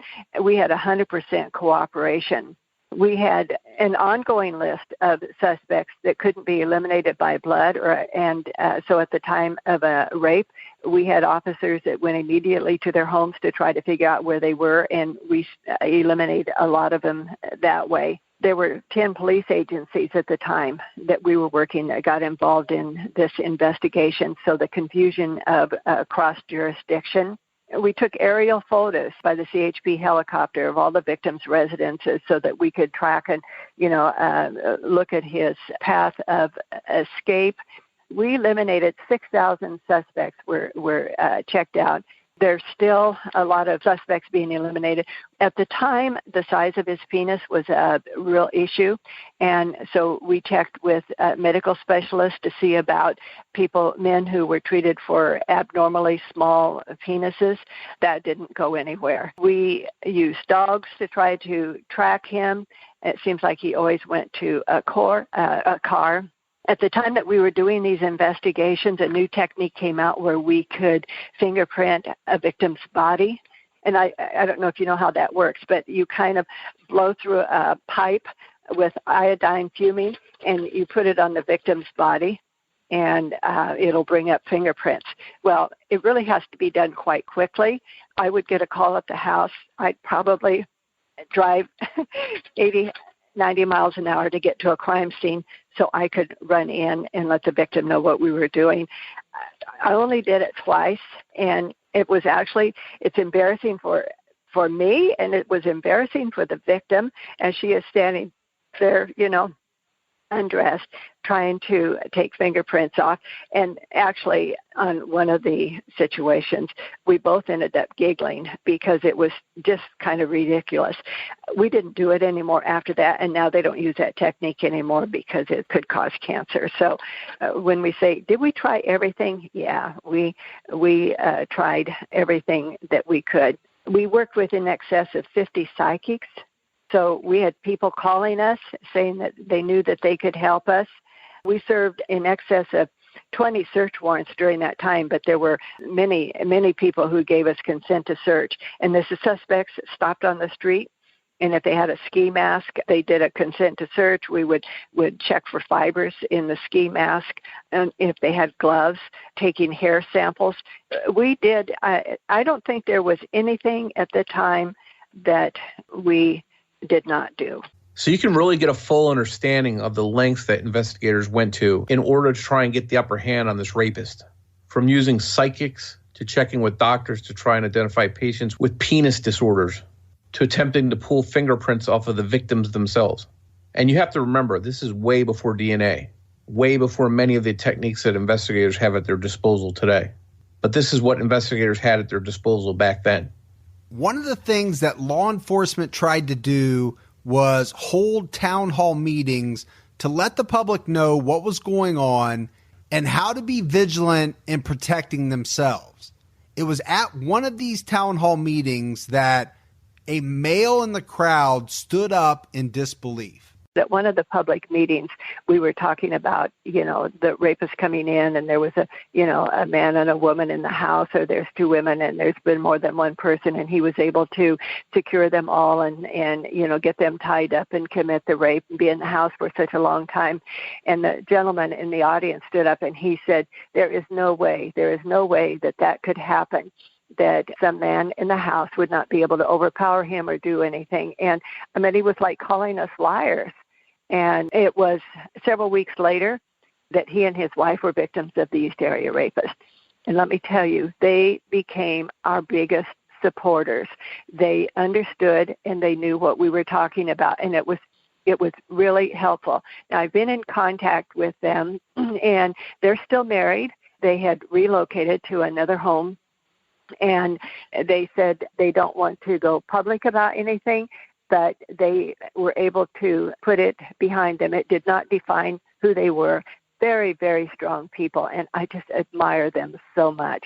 We had 100% cooperation. We had an ongoing list of suspects that couldn't be eliminated by blood, so at the time of a rape, we had officers that went immediately to their homes to try to figure out where they were, and we eliminated a lot of them that way. There were 10 police agencies at the time that we were working that got involved in this investigation, so the confusion of cross-jurisdiction. We took aerial photos by the CHP helicopter of all the victims' residences so that we could track and, look at his path of escape. We eliminated 6,000 suspects were checked out. There's still a lot of suspects being eliminated. At the time, the size of his penis was a real issue, and so we checked with medical specialists to see about men who were treated for abnormally small penises. That didn't go anywhere. We used dogs to try to track him. It seems like he always went to a car. At the time that we were doing these investigations, a new technique came out where we could fingerprint a victim's body. And I don't know if you know how that works, but you kind of blow through a pipe with iodine fuming, and you put it on the victim's body, and it'll bring up fingerprints. Well, it really has to be done quite quickly. I would get a call at the house. I'd probably drive 80, 90 miles an hour to get to a crime scene so I could run in and let the victim know what we were doing. I only did it twice, and it's embarrassing for me, and it was embarrassing for the victim as she is standing there, undressed, trying to take fingerprints off. And actually, on one of the situations, we both ended up giggling because it was just kind of ridiculous. We didn't do it anymore after that, and now they don't use that technique anymore because it could cause cancer. So when we say, did we try everything? Yeah, we tried everything that we could. We worked with in excess of 50 psychics. So we had people calling us saying that they knew that they could help us. We served in excess of 20 search warrants during that time, but there were many, many people who gave us consent to search. And the suspects stopped on the street, and if they had a ski mask, they did a consent to search. We would check for fibers in the ski mask, and if they had gloves, taking hair samples. We did. I don't think there was anything at the time that we did not do.
So you can really get a full understanding of the lengths that investigators went to in order to try and get the upper hand on this rapist. From using psychics to checking with doctors to try and identify patients with penis disorders to attempting to pull fingerprints off of the victims themselves. And you have to remember, this is way before DNA, way before many of the techniques that investigators have at their disposal today. But this is what investigators had at their disposal back then.
One of the things that law enforcement tried to do was hold town hall meetings to let the public know what was going on and how to be vigilant in protecting themselves. It was at one of these town hall meetings that a male in the crowd stood up in disbelief.
At one of the public meetings, we were talking about, the rapist coming in, and there was a man and a woman in the house, or there's two women, and there's been more than one person, and he was able to secure them all and get them tied up and commit the rape and be in the house for such a long time. And the gentleman in the audience stood up and he said, there is no way that could happen, that some man in the house would not be able to overpower him or do anything. And he was like calling us liars. And it was several weeks later that he and his wife were victims of the East Area Rapist. And let me tell you, they became our biggest supporters. They understood and they knew what we were talking about, and it was really helpful. Now, I've been in contact with them, and they're still married. They had relocated to another home, and they said they don't want to go public about anything, but they were able to put it behind them. It did not define who they were. Very, very strong people, and I just admire them so much.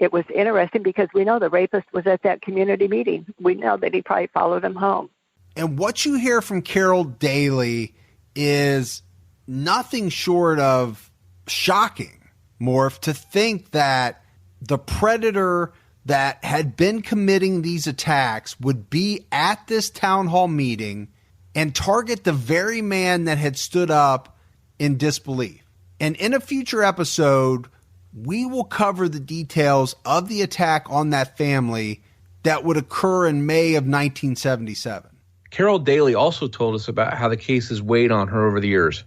It was interesting because we know the rapist was at that community meeting. We know that he probably followed him home.
And what you hear from Carol Daly is nothing short of shocking, Morph, to think that the predator that had been committing these attacks would be at this town hall meeting and target the very man that had stood up in disbelief. And in a future episode, we will cover the details of the attack on that family that would occur in May of 1977.
Carol Daly also told us about how the cases weighed on her over the years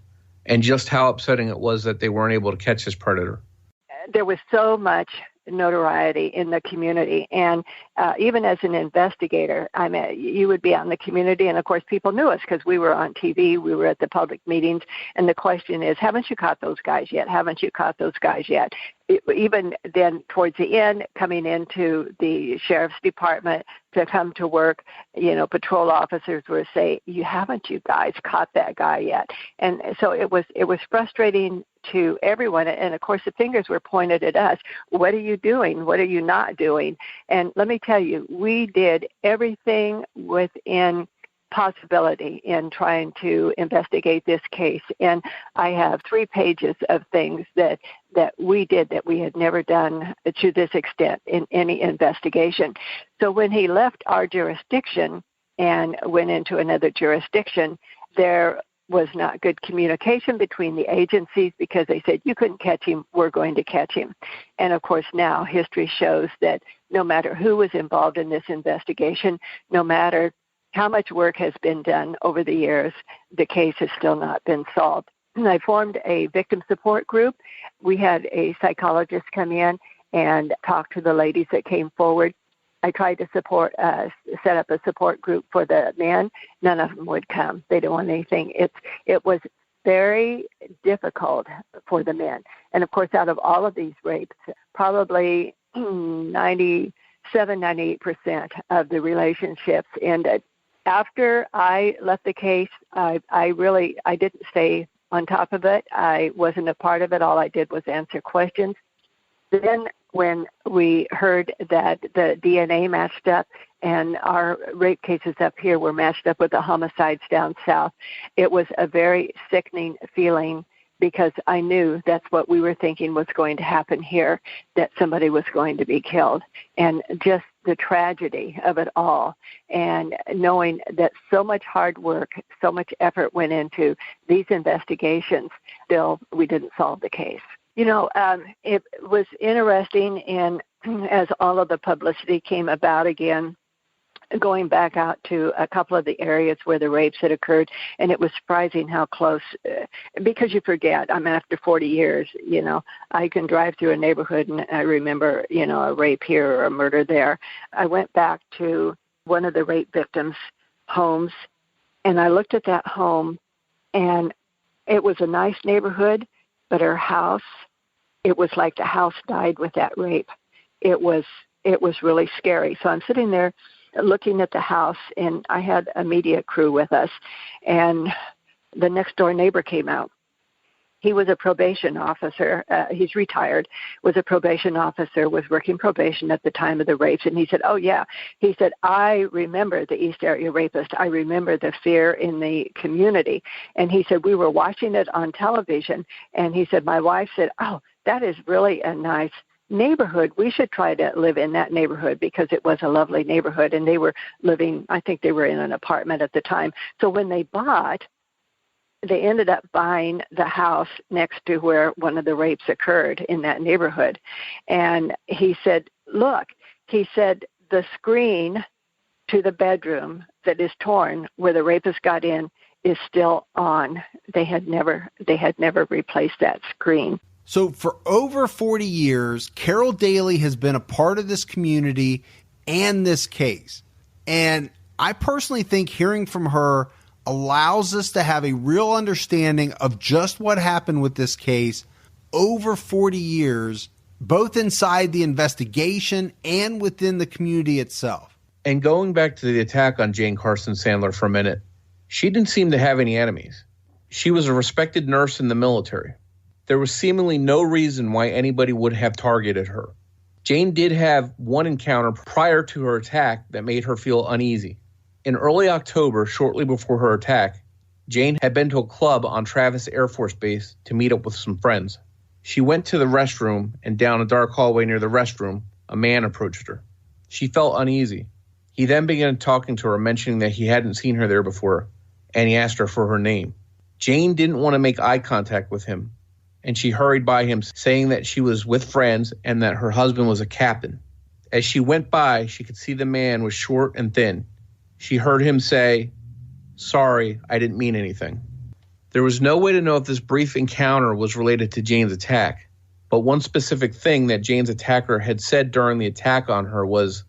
and just how upsetting it was that they weren't able to catch this predator.
There was so much notoriety in the community, and even as an investigator, you would be out in the community, and of course people knew us because we were on TV, we were at the public meetings, and the question is, haven't you caught those guys yet? Haven't you caught those guys yet? Even then, towards the end, coming into the sheriff's department to come to work, patrol officers were saying, haven't you guys caught that guy yet? And so it was frustrating to everyone. And of course, the fingers were pointed at us. What are you doing? What are you not doing? And let me tell you, we did everything within possibility in trying to investigate this case. And I have 3 pages of things that we did that we had never done to this extent in any investigation. So when he left our jurisdiction and went into another jurisdiction, there was not good communication between the agencies because they said, you couldn't catch him, we're going to catch him. And of course now history shows that no matter who was involved in this investigation, no matter how much work has been done over the years, the case has still not been solved. And I formed a victim support group. We had a psychologist come in and talk to the ladies that came forward. I tried to set up a support group for the men. None of them would come. They didn't want anything. It was very difficult for the men. And of course, out of all of these rapes, probably 97, 98% of the relationships ended. After I left the case, I didn't stay on top of it. I wasn't a part of it. All I did was answer questions. Then when we heard that the DNA matched up and our rape cases up here were matched up with the homicides down south, it was a very sickening feeling because I knew that's what we were thinking was going to happen here, that somebody was going to be killed. And just the tragedy of it all, and knowing that so much hard work, so much effort went into these investigations, still we didn't solve the case. It was interesting, and as all of the publicity came about again, going back out to a couple of the areas where the rapes had occurred, and it was surprising how close, because you forget, after 40 years, I can drive through a neighborhood and I remember, a rape here or a murder there. I went back to one of the rape victims' homes, and I looked at that home, and it was a nice neighborhood, but her house, it was like the house died with that rape. It was really scary. So I'm sitting there looking at the house, and I had a media crew with us, and the next door neighbor came out. He was a probation officer. He's retired, was a probation officer, was working probation at the time of the rapes. And he said, oh, yeah. He said, I remember the East Area Rapist. I remember the fear in the community. And he said, we were watching it on television. And he said, my wife said, oh, that is really a nice neighborhood. We should try to live in that neighborhood, because it was a lovely neighborhood. And they were living, I think they were in an apartment at the time. So when they bought, they ended up buying the house next to where one of the rapes occurred in that neighborhood. And he said, look, he said, the screen to the bedroom that is torn where the rapist got in is still on. They had never replaced that screen.
So for over 40 years, Carol Daly has been a part of this community and this case. And I personally think hearing from her allows us to have a real understanding of just what happened with this case over 40 years, both inside the investigation and within the community itself.
And going back to the attack on Jane Carson Sandler for a minute, she didn't seem to have any enemies. She was a respected nurse in the military. There was seemingly no reason why anybody would have targeted her. Jane did have one encounter prior to her attack that made her feel uneasy. In early October, shortly before her attack, Jane had been to a club on Travis Air Force Base to meet up with some friends. She went to the restroom, and down a dark hallway near the restroom, a man approached her. She felt uneasy. He then began talking to her, mentioning that he hadn't seen her there before, and he asked her for her name. Jane didn't want to make eye contact with him, and she hurried by him, saying that she was with friends and that her husband was a captain. As she went by, she could see the man was short and thin. She heard him say, "Sorry, I didn't mean anything." There was no way to know if this brief encounter was related to Jane's attack, but one specific thing that Jane's attacker had said during the attack on her was,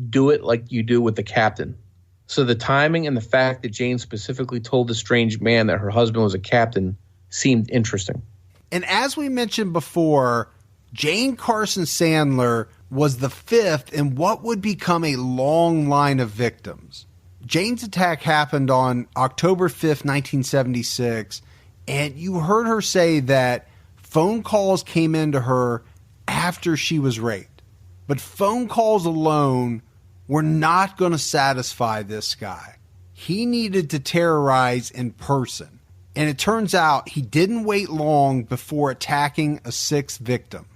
"Do it like you do with the captain." So the timing and the fact that Jane specifically told the strange man that her husband was a captain seemed interesting.
And as we mentioned before, Jane Carson Sandler was the fifth in what would become a long line of victims. Jane's attack happened on October 5th, 1976, and you heard her say that phone calls came into her after she was raped. But phone calls alone were not going to satisfy this guy. He needed to terrorize in person. And it turns out he didn't wait long before attacking a sixth victim.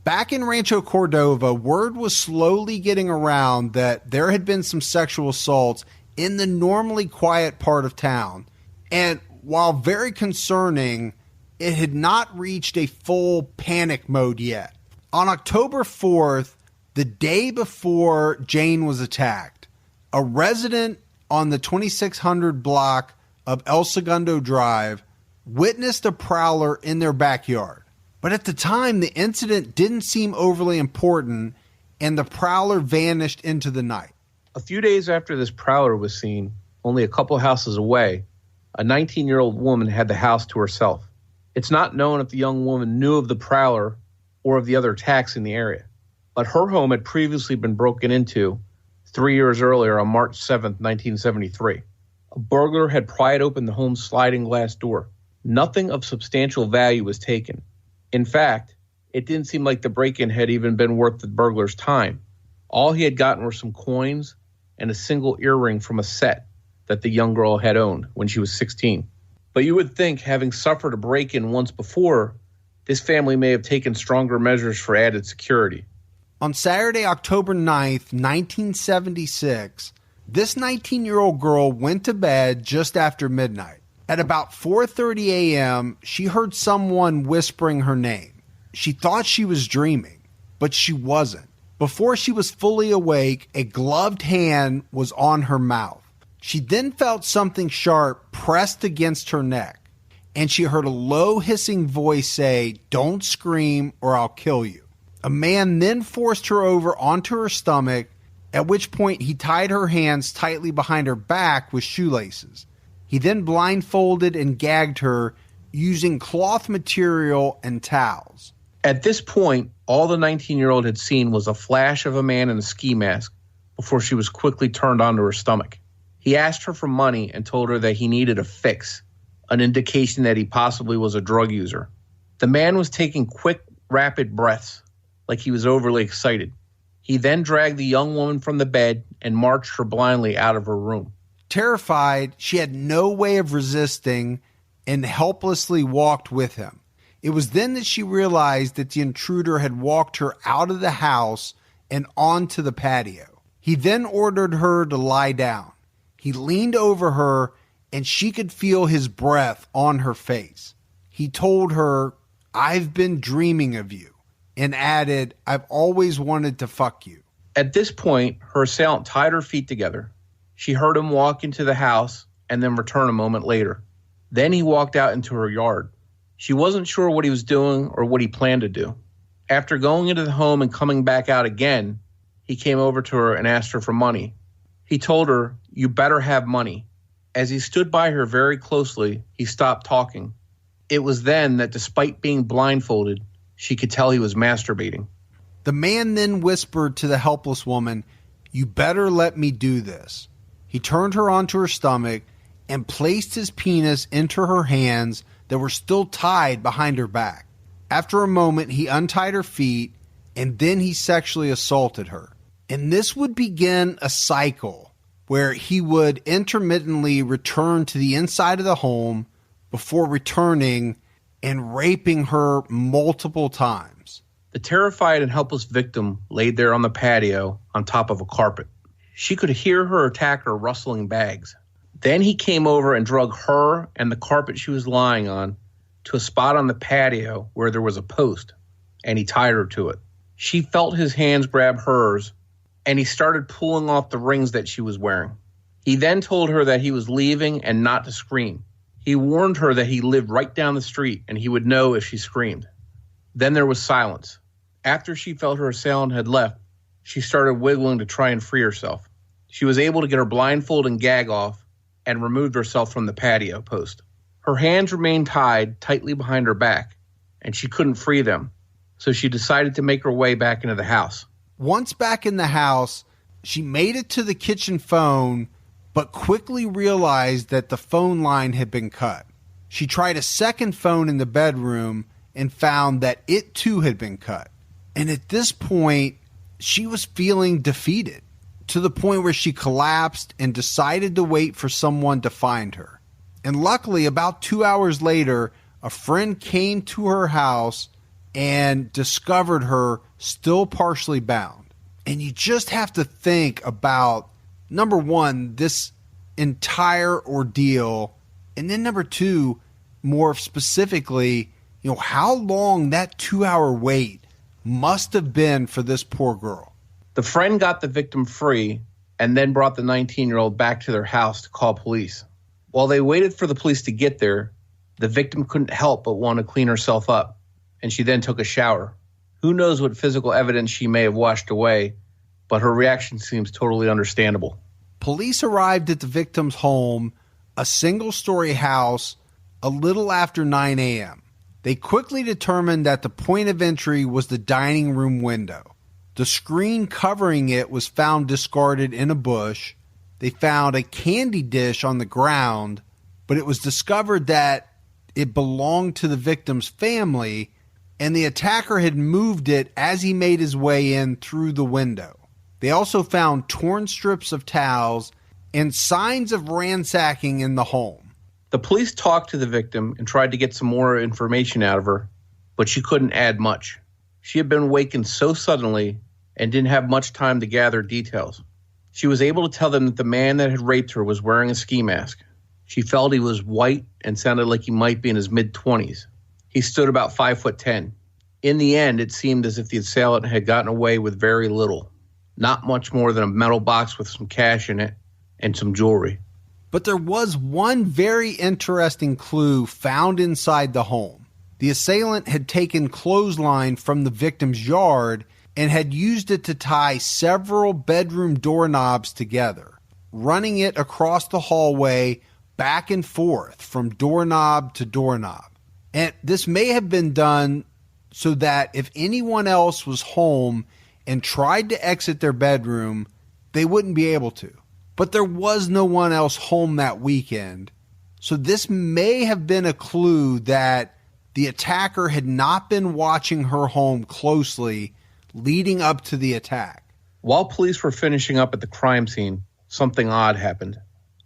Back in Rancho Cordova, word was slowly getting around that there had been some sexual assaults in the normally quiet part of town. And while very concerning, it had not reached a full panic mode yet. On October 4th, the day before Jane was attacked, a resident on the 2600 block of El Segundo Drive witnessed a prowler in their backyard. But at the time, the incident didn't seem overly important, and the prowler vanished into the night.
A few days after this prowler was seen, only a couple houses away, a 19-year-old woman had the house to herself. It's not known if the young woman knew of the prowler or of the other attacks in the area, but her home had previously been broken into 3 years earlier on March 7th, 1973. A burglar had pried open the home's sliding glass door. Nothing of substantial value was taken. In fact, it didn't seem like the break-in had even been worth the burglar's time. All he had gotten were some coins and a single earring from a set that the young girl had owned when she was 16. But you would think, having suffered a break-in once before, this family may have taken stronger measures for added security.
On Saturday, October 9th, 1976, this 19-year-old girl went to bed just after midnight. At about 4:30 a.m., she heard someone whispering her name. She thought she was dreaming, but she wasn't. Before she was fully awake, a gloved hand was on her mouth. She then felt something sharp pressed against her neck, and she heard a low hissing voice say, "Don't scream or I'll kill you." A man then forced her over onto her stomach, at which point he tied her hands tightly behind her back with shoelaces. He then blindfolded and gagged her using cloth material and towels.
At this point, all the 19-year-old had seen was a flash of a man in a ski mask before she was quickly turned onto her stomach. He asked her for money and told her that he needed a fix. an indication that he possibly was a drug user. The man was taking quick, rapid breaths, like he was overly excited. He then dragged the young woman from the bed and marched her blindly out of her room.
Terrified, she had no way of resisting and helplessly walked with him. It was then that she realized that the intruder had walked her out of the house and onto the patio. He then ordered her to lie down. He leaned over her and she could feel his breath on her face. He told her, "I've been dreaming of you," and added, "I've always wanted to fuck you."
At this point, her assailant tied her feet together. She heard him walk into the house and then return a moment later. Then he walked out into her yard. She wasn't sure what he was doing or what he planned to do. After going into the home and coming back out again, he came over to her and asked her for money. He told her, "You better have money." As he stood by her very closely, he stopped talking. It was then that despite being blindfolded, she could tell he was masturbating.
The man then whispered to the helpless woman, "You better let me do this." He turned her onto her stomach and placed his penis into her hands that were still tied behind her back. After a moment, he untied her feet and then he sexually assaulted her. And this would begin a cycle where he would intermittently return to the inside of the home before returning and raping her multiple times.
The terrified and helpless victim laid there on the patio on top of a carpet. She could hear her attacker rustling bags. Then he came over and drug her and the carpet she was lying on to a spot on the patio where there was a post, and he tied her to it. She felt his hands grab hers, and he started pulling off the rings that she was wearing. He then told her that he was leaving and not to scream. He warned her that he lived right down the street and he would know if she screamed. Then there was silence. After she felt her assailant had left, she started wiggling to try and free herself. She was able to get her blindfold and gag off and removed herself from the patio post. Her hands remained tied tightly behind her back, and she couldn't free them, so she decided to make her way back into the house.
Once back in the house, she made it to the kitchen phone, but quickly realized that the phone line had been cut. She tried a second phone in the bedroom and found that it too had been cut. And at this point, she was feeling defeated, to the point where she collapsed and decided to wait for someone to find her. And luckily, about 2 hours later, a friend came to her house and discovered her still partially bound. And you just have to think about, number one, this entire ordeal, and then number two, more specifically, how long that 2-hour wait must have been for this poor girl.
The friend got the victim free and then brought the 19-year-old back to their house to call police. While they waited for the police to get there, the victim couldn't help but want to clean herself up, and she then took a shower. Who knows what physical evidence she may have washed away, but her reaction seems totally understandable.
Police arrived at the victim's home, a single-story house, a little after 9 a.m. They quickly determined that the point of entry was the dining room window. The screen covering it was found discarded in a bush. They found a candy dish on the ground, but it was discovered that it belonged to the victim's family, and the attacker had moved it as he made his way in through the window. They also found torn strips of towels and signs of ransacking in the home.
The police talked to the victim and tried to get some more information out of her, but she couldn't add much. She had been awakened so suddenly and didn't have much time to gather details. She was able to tell them that the man that had raped her was wearing a ski mask. She felt he was white and sounded like he might be in his mid-20s. He stood about 5'10". In the end, it seemed as if the assailant had gotten away with very little. Not much more than a metal box with some cash in it and some jewelry.
But there was one very interesting clue found inside the home. The assailant had taken clothesline from the victim's yard and had used it to tie several bedroom doorknobs together, running it across the hallway back and forth from doorknob to doorknob. And this may have been done so that if anyone else was home and tried to exit their bedroom, they wouldn't be able to. But there was no one else home that weekend, So this may have been a clue that the attacker had not been watching her home closely leading up to the attack.
While police were finishing up at the crime scene, something odd happened.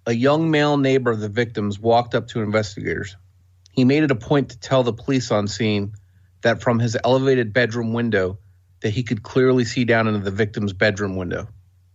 A young male neighbor of the victims walked up to investigators. He made it a point to tell the police on scene that from his elevated bedroom window that he could clearly see down into the victim's bedroom window.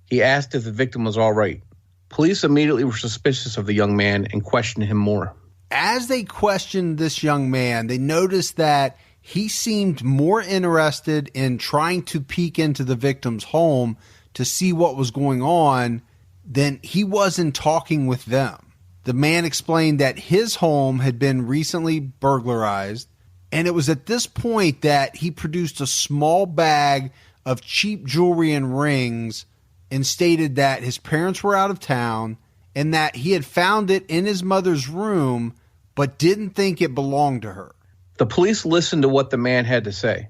He asked if the victim was all right. Police immediately were suspicious of the young man and questioned him more.
As they questioned this young man, they noticed that he seemed more interested in trying to peek into the victim's home to see what was going on than he was in talking with them. The man explained that his home had been recently burglarized, and it was at this point that he produced a small bag of cheap jewelry and rings and stated that his parents were out of town and that he had found it in his mother's room but didn't think it belonged to her.
The police listened to what the man had to say,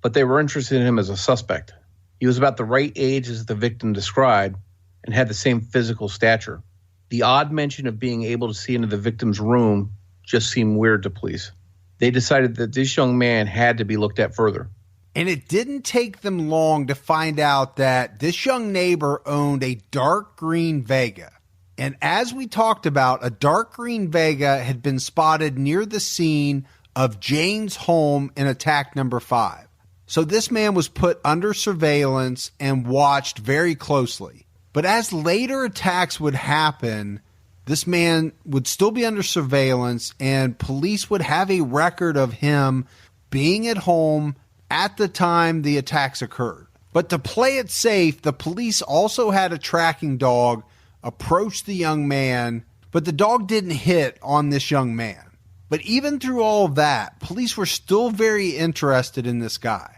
but they were interested in him as a suspect. He was about the right age as the victim described and had the same physical stature. The odd mention of being able to see into the victim's room just seemed weird to police. They decided that this young man had to be looked at further.
And it didn't take them long to find out that this young neighbor owned a dark green Vega. And as we talked about, a dark green Vega had been spotted near the scene of Jane's home in attack number 5. So this man was put under surveillance and watched very closely. But as later attacks would happen, this man would still be under surveillance and police would have a record of him being at home at the time the attacks occurred. But to play it safe, the police also had a tracking dog approach the young man, but the dog didn't hit on this young man. But even through all of that, police were still very interested in this guy.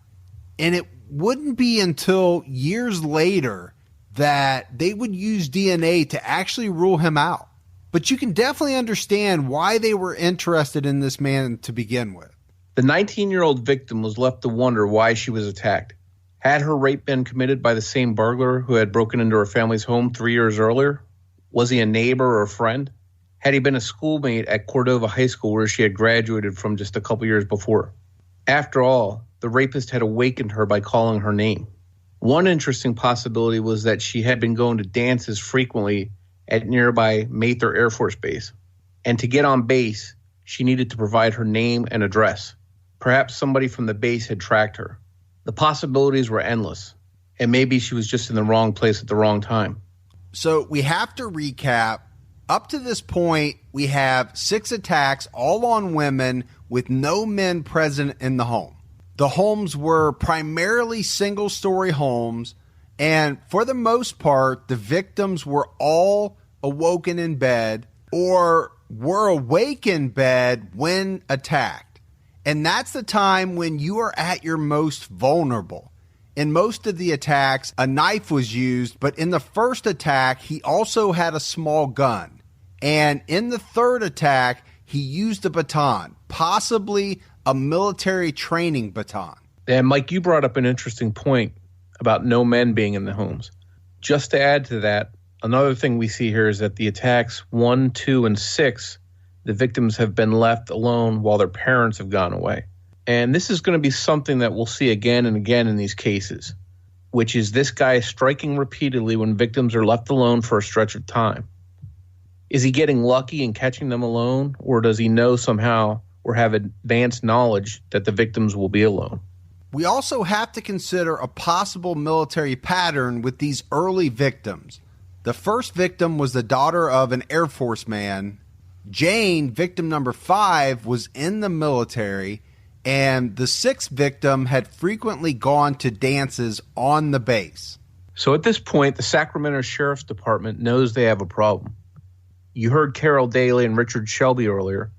And it wouldn't be until years later that they would use DNA to actually rule him out. But you can definitely understand why they were interested in this man to begin with.
The 19-year-old victim was left to wonder why she was attacked. Had her rape been committed by the same burglar who had broken into her family's home 3 years earlier? Was he a neighbor or a friend? Had he been a schoolmate at Cordova High School where she had graduated from just a couple years before? After all, the rapist had awakened her by calling her name. One interesting possibility was that she had been going to dances frequently at nearby Mather Air Force Base. And to get on base, she needed to provide her name and address. Perhaps somebody from the base had tracked her. The possibilities were endless, and maybe she was just in the wrong place at the wrong time.
So we have to recap. Up to this point, we have 6 attacks, all on women, with no men present in the home. The homes were primarily single-story homes, and for the most part, the victims were all awoken in bed or were awake in bed when attacked. And that's the time when you are at your most vulnerable. In most of the attacks, a knife was used, but in the first attack, he also had a small gun. And in the third attack, he used a baton, possibly a military training baton.
And Mike, you brought up an interesting point about no men being in the homes. Just to add to that, another thing we see here is that the attacks 1, 2, and 6, the victims have been left alone while their parents have gone away. And this is going to be something that we'll see again and again in these cases, which is this guy striking repeatedly when victims are left alone for a stretch of time. Is he getting lucky and catching them alone, or does he know somehow or have advanced knowledge that the victims will be alone?
We also have to consider a possible military pattern with these early victims. The first victim was the daughter of an Air Force man. Jane, victim number 5, was in the military, and the 6th victim had frequently gone to dances on the base.
So at this point, the Sacramento Sheriff's Department knows they have a problem. You heard Carol Daly and Richard Shelby earlier,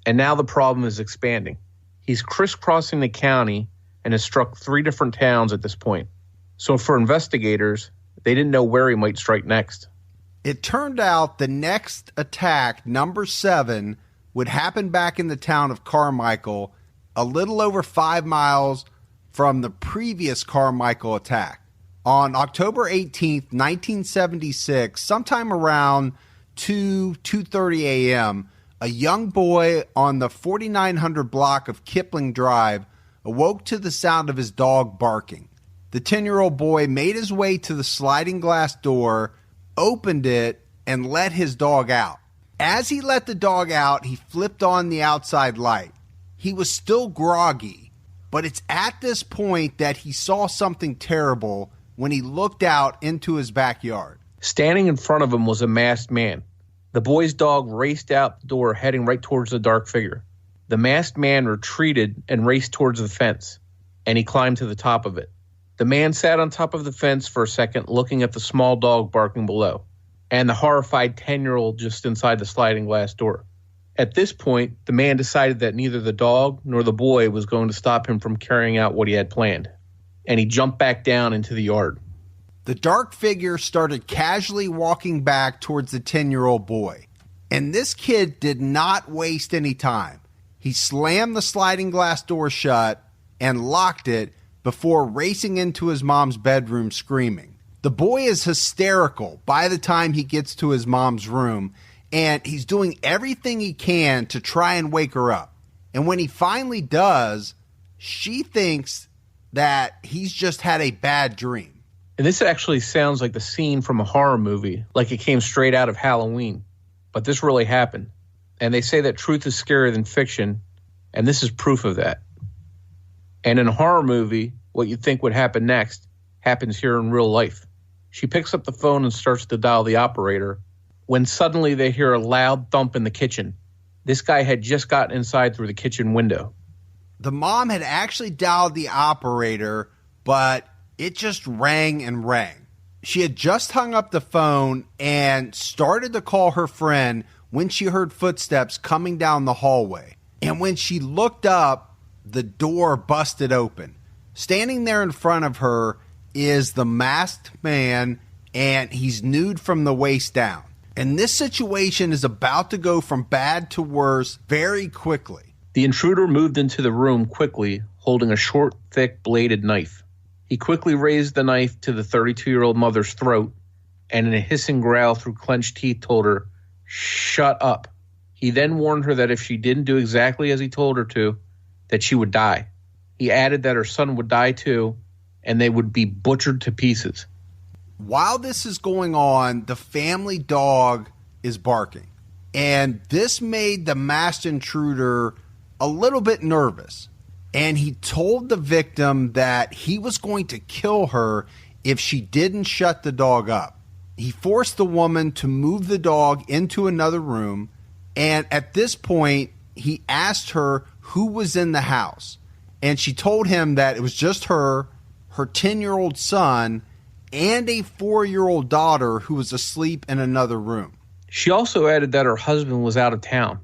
and now the problem is expanding. He's crisscrossing the county and has struck 3 different towns at this point. So for investigators, they didn't know where he might strike next.
It turned out the next attack, number 7, would happen back in the town of Carmichael, a little over 5 miles from the previous Carmichael attack. On October 18th, 1976, sometime around 2:30 a.m., a young boy on the 4900 block of Kipling Drive awoke to the sound of his dog barking. The 10-year-old boy made his way to the sliding glass door, opened it, and let his dog out. As he let the dog out, he flipped on the outside light. He was still groggy, but it's at this point that he saw something terrible when he looked out into his backyard.
Standing in front of him was a masked man. The boy's dog raced out the door, heading right towards the dark figure. The masked man retreated and raced towards the fence, and he climbed to the top of it. The man sat on top of the fence for a second, looking at the small dog barking below, and the horrified 10-year-old just inside the sliding glass door. At this point, the man decided that neither the dog nor the boy was going to stop him from carrying out what he had planned, and he jumped back down into the yard.
The dark figure started casually walking back towards the 10-year-old boy, and this kid did not waste any time. He slammed the sliding glass door shut and locked it before racing into his mom's bedroom screaming. The boy is hysterical by the time he gets to his mom's room, and he's doing everything he can to try and wake her up. And when he finally does, she thinks that he's just had a bad dream.
And this actually sounds like the scene from a horror movie, like it came straight out of Halloween. But this really happened. And they say that truth is scarier than fiction, and this is proof of that. And in a horror movie, what you think would happen next happens here in real life. She picks up the phone and starts to dial the operator, when suddenly they hear a loud thump in the kitchen. This guy had just gotten inside through the kitchen window.
The mom had actually dialed the operator, but it just rang and rang. She had just hung up the phone and started to call her friend when she heard footsteps coming down the hallway. And when she looked up, the door busted open. Standing there in front of her is the masked man, and he's nude from the waist down. And this situation is about to go from bad to worse very quickly.
The intruder moved into the room quickly, holding a short, thick, bladed knife. He quickly raised the knife to the 32-year-old mother's throat, and in a hissing growl through clenched teeth told her, "Shut up." He then warned her that if she didn't do exactly as he told her to, that she would die. He added that her son would die too, and they would be butchered to pieces.
While this is going on, the family dog is barking. And this made the masked intruder a little bit nervous. And he told the victim that he was going to kill her if she didn't shut the dog up. He forced the woman to move the dog into another room. And at this point, he asked her who was in the house. And she told him that it was just her 10-year-old son, and a 4-year-old daughter who was asleep in another room.
She also added that her husband was out of town.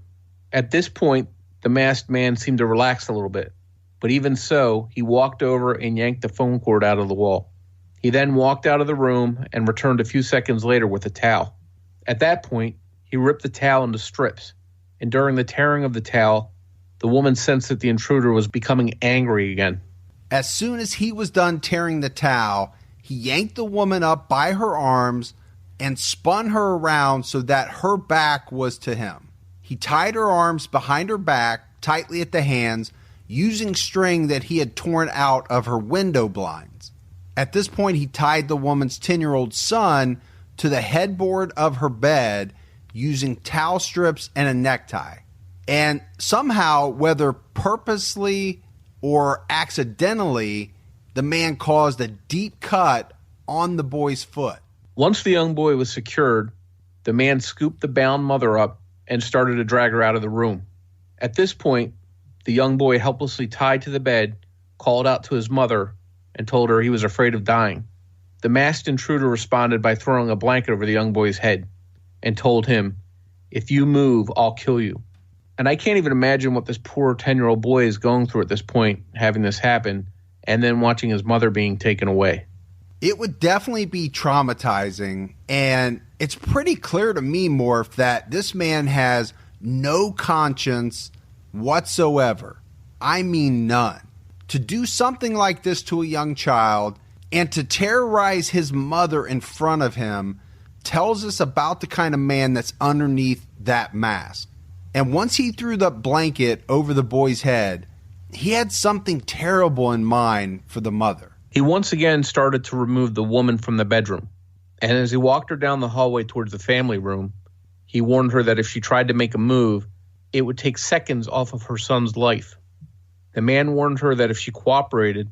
At this point, the masked man seemed to relax a little bit. But even so, he walked over and yanked the phone cord out of the wall. He then walked out of the room and returned a few seconds later with a towel. At that point, he ripped the towel into strips. And during the tearing of the towel, the woman sensed that the intruder was becoming angry again.
As soon as he was done tearing the towel, he yanked the woman up by her arms and spun her around so that her back was to him. He tied her arms behind her back, tightly at the hands, using string that he had torn out of her window blinds. At this point, he tied the woman's 10-year-old son to the headboard of her bed using towel strips and a necktie. And somehow, whether purposely or accidentally, the man caused a deep cut on the boy's foot.
Once the young boy was secured, the man scooped the bound mother up and started to drag her out of the room. At this point, the young boy, helplessly tied to the bed, called out to his mother and told her he was afraid of dying. The masked intruder responded by throwing a blanket over the young boy's head and told him, "If you move, I'll kill you." And I can't even imagine what this poor 10-year-old boy is going through at this point, having this happen, and then watching his mother being taken away.
It would definitely be traumatizing, and it's pretty clear to me, Morph, that this man has no conscience whatsoever. I mean none. To do something like this to a young child and to terrorize his mother in front of him tells us about the kind of man that's underneath that mask. And once he threw the blanket over the boy's head, he had something terrible in mind for the mother.
He once again started to remove the woman from the bedroom. And as he walked her down the hallway towards the family room, he warned her that if she tried to make a move, it would take seconds off of her son's life. The man warned her that if she cooperated,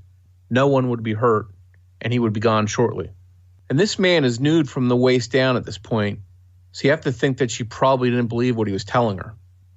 no one would be hurt, and he would be gone shortly. And this man is nude from the waist down at this point, so you have to think that she probably didn't believe what he was telling her.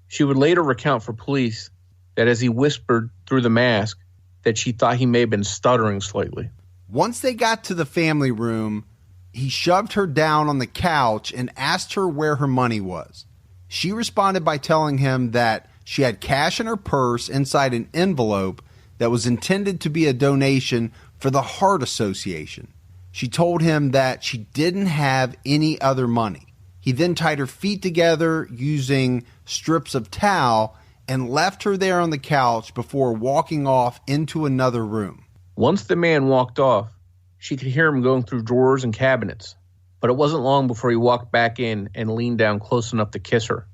She would later recount for police that as he whispered through the mask, that she thought he may have been stuttering slightly.
Once they got to the family room, he shoved her down on the couch and asked her where her money was. She responded by telling him that she had cash in her purse inside an envelope that was intended to be a donation for the Heart Association. She told him that she didn't have any other money. He then tied her feet together using strips of towel and left her there on the couch before walking off into another room.
Once the man walked off, she could hear him going through drawers and cabinets, but it wasn't long before he walked back in and leaned down close enough to kiss her.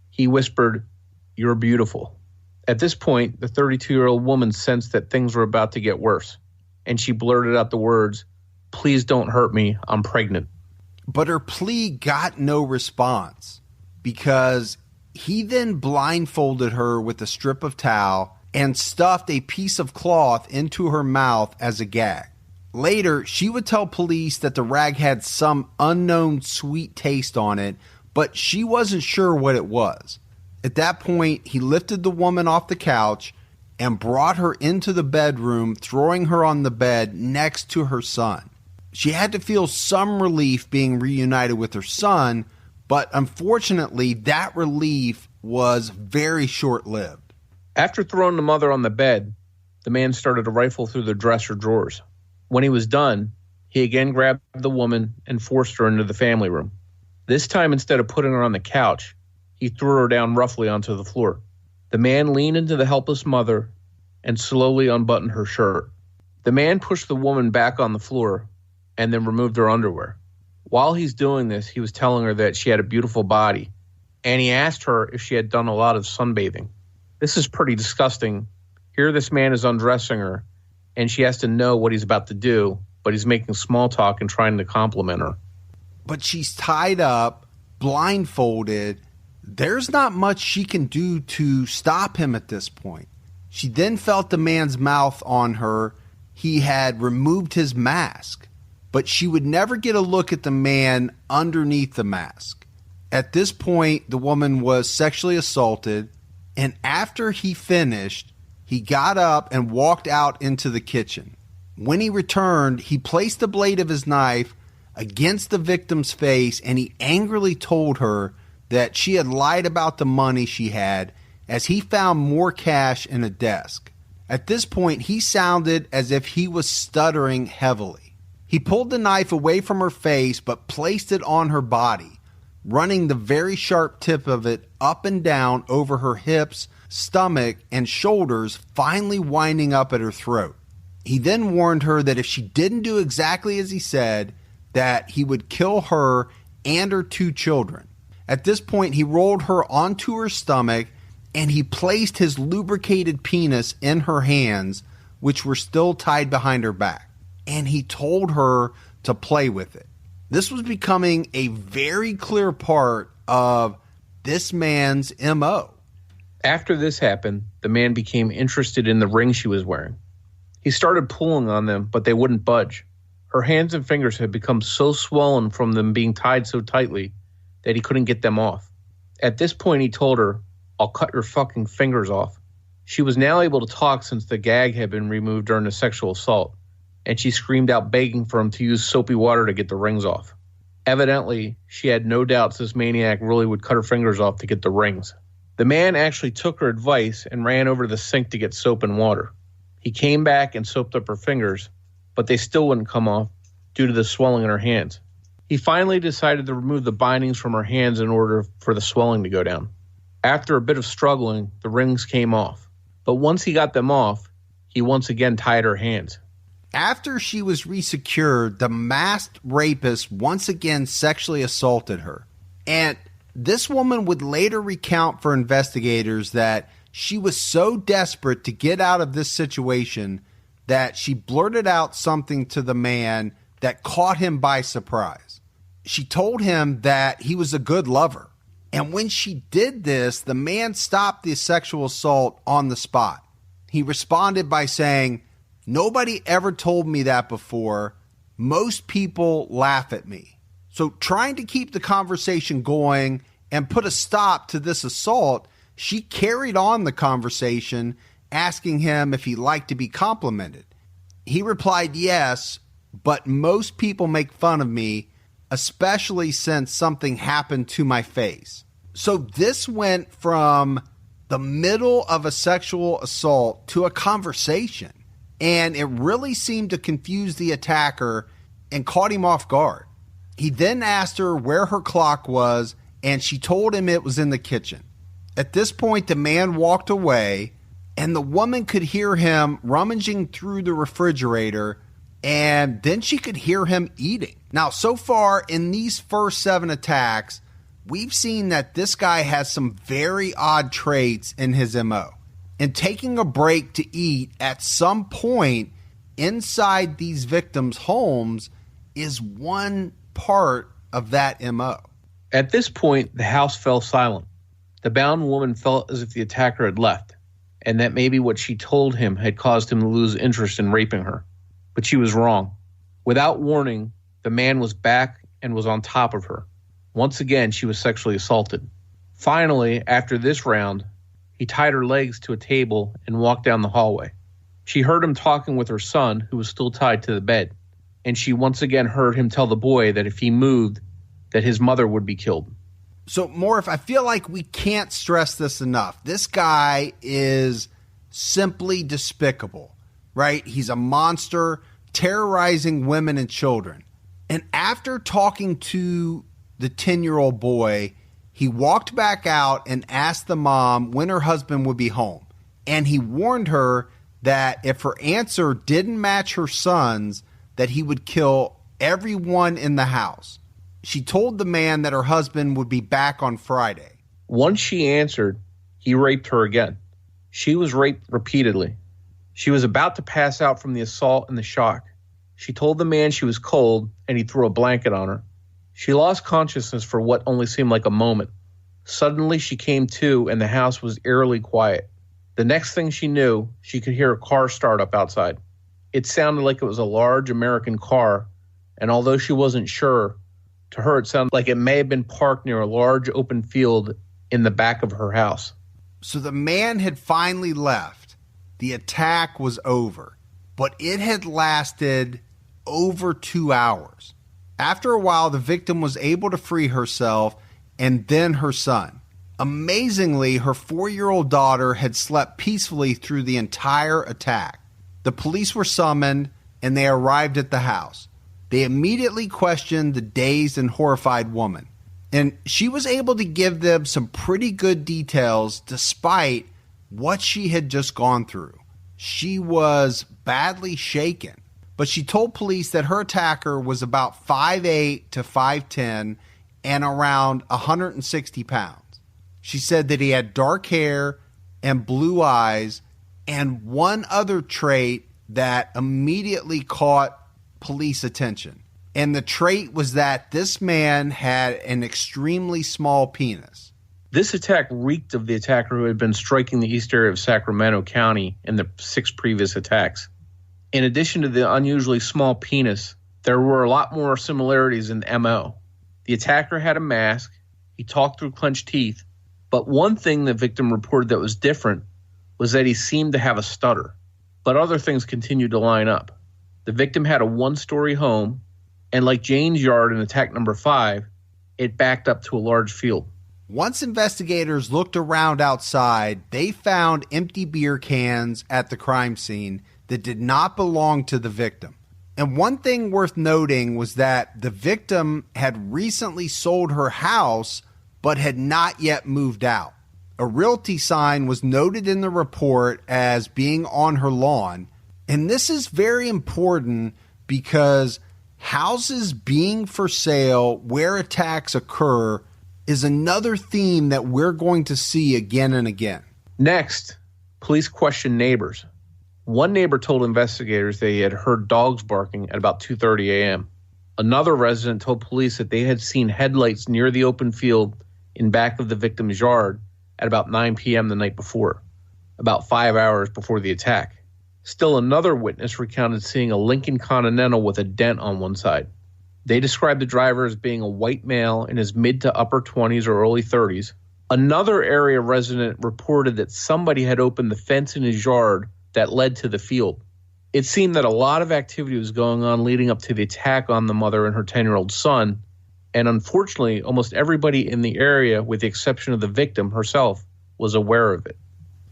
He whispered, "You're beautiful." At this point, the 32-year-old woman sensed that things were about to get worse, and she blurted out the words, "Please don't hurt me, I'm pregnant."
But her plea got no response because he then blindfolded her with a strip of towel and stuffed a piece of cloth into her mouth as a gag. Later, she would tell police that the rag had some unknown sweet taste on it, but she wasn't sure what it was. At that point, he lifted the woman off the couch and brought her into the bedroom, throwing her on the bed next to her son. She had to feel some relief being reunited with her son, but unfortunately, that relief was very short-lived.
After throwing the mother on the bed, the man started to rifle through the dresser drawers. When he was done, he again grabbed the woman and forced her into the family room. This time, instead of putting her on the couch, he threw her down roughly onto the floor. The man leaned into the helpless mother and slowly unbuttoned her shirt. The man pushed the woman back on the floor and then removed her underwear. While he's doing this, he was telling her that she had a beautiful body, and he asked her if she had done a lot of sunbathing. This is pretty disgusting. Here this man is undressing her, and she has to know what he's about to do, but he's making small talk and trying to compliment her.
But she's tied up, blindfolded. There's not much she can do to stop him at this point. She then felt the man's mouth on her. He had removed his mask, but she would never get a look at the man underneath the mask. At this point, the woman was sexually assaulted, and after he finished, he got up and walked out into the kitchen. When he returned, he placed the blade of his knife against the victim's face, and he angrily told her that she had lied about the money she had, as he found more cash in a desk. At this point, he sounded as if he was stuttering heavily. He pulled the knife away from her face but placed it on her body, running the very sharp tip of it up and down over her hips, stomach, and shoulders, finally winding up at her throat. He then warned her that if she didn't do exactly as he said, that he would kill her and her 2 children. At this point, he rolled her onto her stomach and he placed his lubricated penis in her hands, which were still tied behind her back. And he told her to play with it. This was becoming a very clear part of this man's MO.
After this happened, the man became interested in the ring she was wearing. He started pulling on them, but they wouldn't budge. Her hands and fingers had become so swollen from them being tied so tightly that he couldn't get them off. At this point, he told her, "I'll cut your fucking fingers off." She was now able to talk since the gag had been removed during the sexual assault, and she screamed out begging for him to use soapy water to get the rings off. Evidently, she had no doubts this maniac really would cut her fingers off to get the rings. The man actually took her advice and ran over to the sink to get soap and water. He came back and soaped up her fingers, but they still wouldn't come off due to the swelling in her hands. He finally decided to remove the bindings from her hands in order for the swelling to go down. After a bit of struggling, the rings came off. But once he got them off, he once again tied her hands.
After she was resecured, the masked rapist once again sexually assaulted her. And This woman would later recount for investigators that she was so desperate to get out of this situation that she blurted out something to the man that caught him by surprise. She told him that he was a good lover. And when she did this, the man stopped the sexual assault on the spot. He responded by saying, "Nobody ever told me that before. Most people laugh at me." So trying to keep the conversation going and put a stop to this assault, she carried on the conversation, asking him if he liked to be complimented. He replied, "Yes, but most people make fun of me, especially since something happened to my face." So this went from the middle of a sexual assault to a conversation, and it really seemed to confuse the attacker and caught him off guard. He then asked her where her clock was, and she told him it was in the kitchen. At this point, the man walked away, and the woman could hear him rummaging through the refrigerator, and then she could hear him eating. Now, so far in these first 7 attacks, we've seen that this guy has some very odd traits in his MO. And taking a break to eat at some point inside these victims' homes is one part of that MO.
At this point, the house fell silent. The bound woman felt as if the attacker had left, and that maybe what she told him had caused him to lose interest in raping her. But she was wrong. Without warning, the man was back and was on top of her. Once again, she was sexually assaulted. Finally, after this round, he tied her legs to a table and walked down the hallway. She heard him talking with her son, who was still tied to the bed, and she once again heard him tell the boy that if he moved, that his mother would be killed.
So, Morph, I feel like we can't stress this enough. This guy is simply despicable, right? He's a monster terrorizing women and children. And after talking to the 10-year-old boy, he walked back out and asked the mom when her husband would be home. And he warned her that if her answer didn't match her son's, that he would kill everyone in the house. She told the man that her husband would be back on Friday.
Once she answered, he raped her again. She was raped repeatedly. She was about to pass out from the assault and the shock. She told the man she was cold, and he threw a blanket on her. She lost consciousness for what only seemed like a moment. Suddenly, she came to, and the house was eerily quiet. The next thing she knew, she could hear a car start up outside. It sounded like it was a large American car, and although she wasn't sure, to her it sounded like it may have been parked near a large open field in the back of her house.
So the man had finally left. The attack was over, but it had lasted over 2 hours. After a while, the victim was able to free herself and then her son. Amazingly, her 4-year-old daughter had slept peacefully through the entire attack. The police were summoned and they arrived at the house. They immediately questioned the dazed and horrified woman, and she was able to give them some pretty good details despite what she had just gone through. She was badly shaken, but she told police that her attacker was about 5'8" to 5'10" and around 160 pounds. She said that he had dark hair and blue eyes, and one other trait that immediately caught police attention. And the trait was that this man had an extremely small penis.
This attack reeked of the attacker who had been striking the East Area of Sacramento County in the 6 previous attacks. In addition to the unusually small penis, there were a lot more similarities in the MO. The attacker had a mask, he talked through clenched teeth, but one thing the victim reported that was different was that he seemed to have a stutter. But other things continued to line up. The victim had a 1-story home, and like Jane's yard in attack number 5, it backed up to a large field.
Once investigators looked around outside, they found empty beer cans at the crime scene that did not belong to the victim. And one thing worth noting was that the victim had recently sold her house but had not yet moved out. A realty sign was noted in the report as being on her lawn. And this is very important because houses being for sale where attacks occur is another theme that we're going to see again and again.
Next, police questioned neighbors. One neighbor told investigators they had heard dogs barking at about 2:30 a.m. Another resident told police that they had seen headlights near the open field in back of the victim's yard at about 9 p.m. the night before, about 5 hours before the attack. Still another witness recounted seeing a Lincoln Continental with a dent on one side. They described the driver as being a white male in his mid to upper 20s or early 30s. Another area resident reported that somebody had opened the fence in his yard that led to the field. It seemed that a lot of activity was going on leading up to the attack on the mother and her 10-year-old son, and unfortunately, almost everybody in the area, with the exception of the victim herself, was aware of it.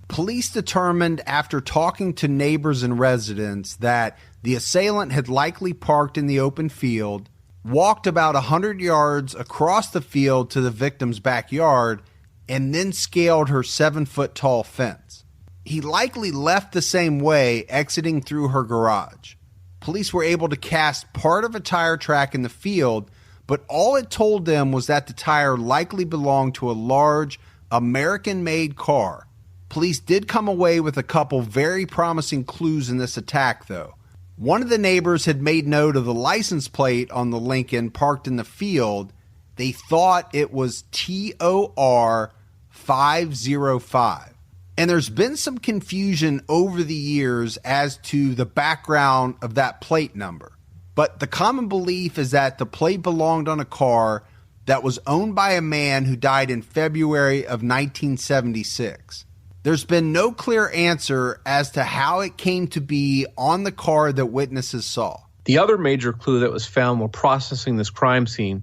Police determined after talking to neighbors and residents that the assailant had likely parked in the open field, walked about 100 yards across the field to the victim's backyard, and then scaled her 7-foot-tall fence. He likely left the same way, exiting through her garage. Police were able to cast part of a tire track in the field, but all it told them was that the tire likely belonged to a large American-made car. Police did come away with a couple very promising clues in this attack, though. One of the neighbors had made note of the license plate on the Lincoln parked in the field. They thought it was TOR 505. And there's been some confusion over the years as to the background of that plate number. But the common belief is that the plate belonged on a car that was owned by a man who died in February of 1976. There's been no clear answer as to how it came to be on the car that witnesses saw.
The other major clue that was found while processing this crime scene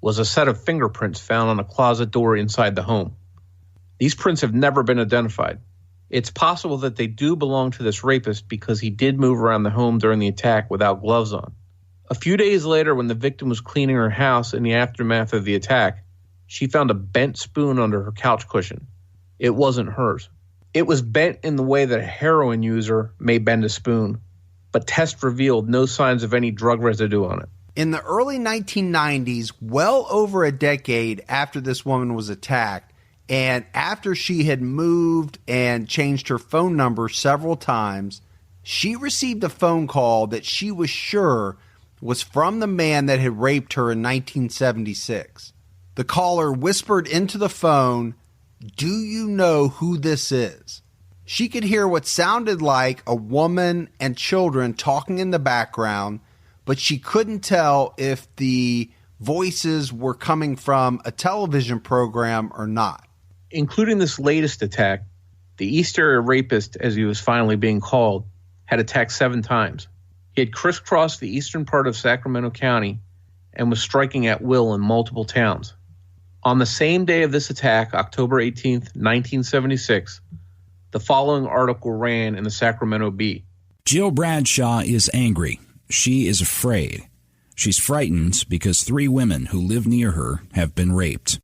was a set of fingerprints found on a closet door inside the home. These prints have never been identified. It's possible that they do belong to this rapist because he did move around the home during the attack without gloves on. A few days later, when the victim was cleaning her house in the aftermath of the attack, she found a bent spoon under her couch cushion. It wasn't hers. It was bent in the way that a heroin user may bend a spoon, but tests revealed no signs of any drug residue on it.
In the early 1990s, well over a decade after this woman was attacked, and after she had moved and changed her phone number several times, she received a phone call that she was sure was from the man that had raped her in 1976. The caller whispered into the phone, "Do you know who this is?" She could hear what sounded like a woman and children talking in the background, but she couldn't tell if the voices were coming from a television program or not.
Including this latest attack, the East Area Rapist, as he was finally being called, had attacked 7 times. He had crisscrossed the eastern part of Sacramento County and was striking at will in multiple towns. On the same day of this attack, October 18th, 1976, the following article ran in the Sacramento Bee.
Jill Bradshaw is angry. She is afraid. She's frightened because 3 women who live near her have been raped.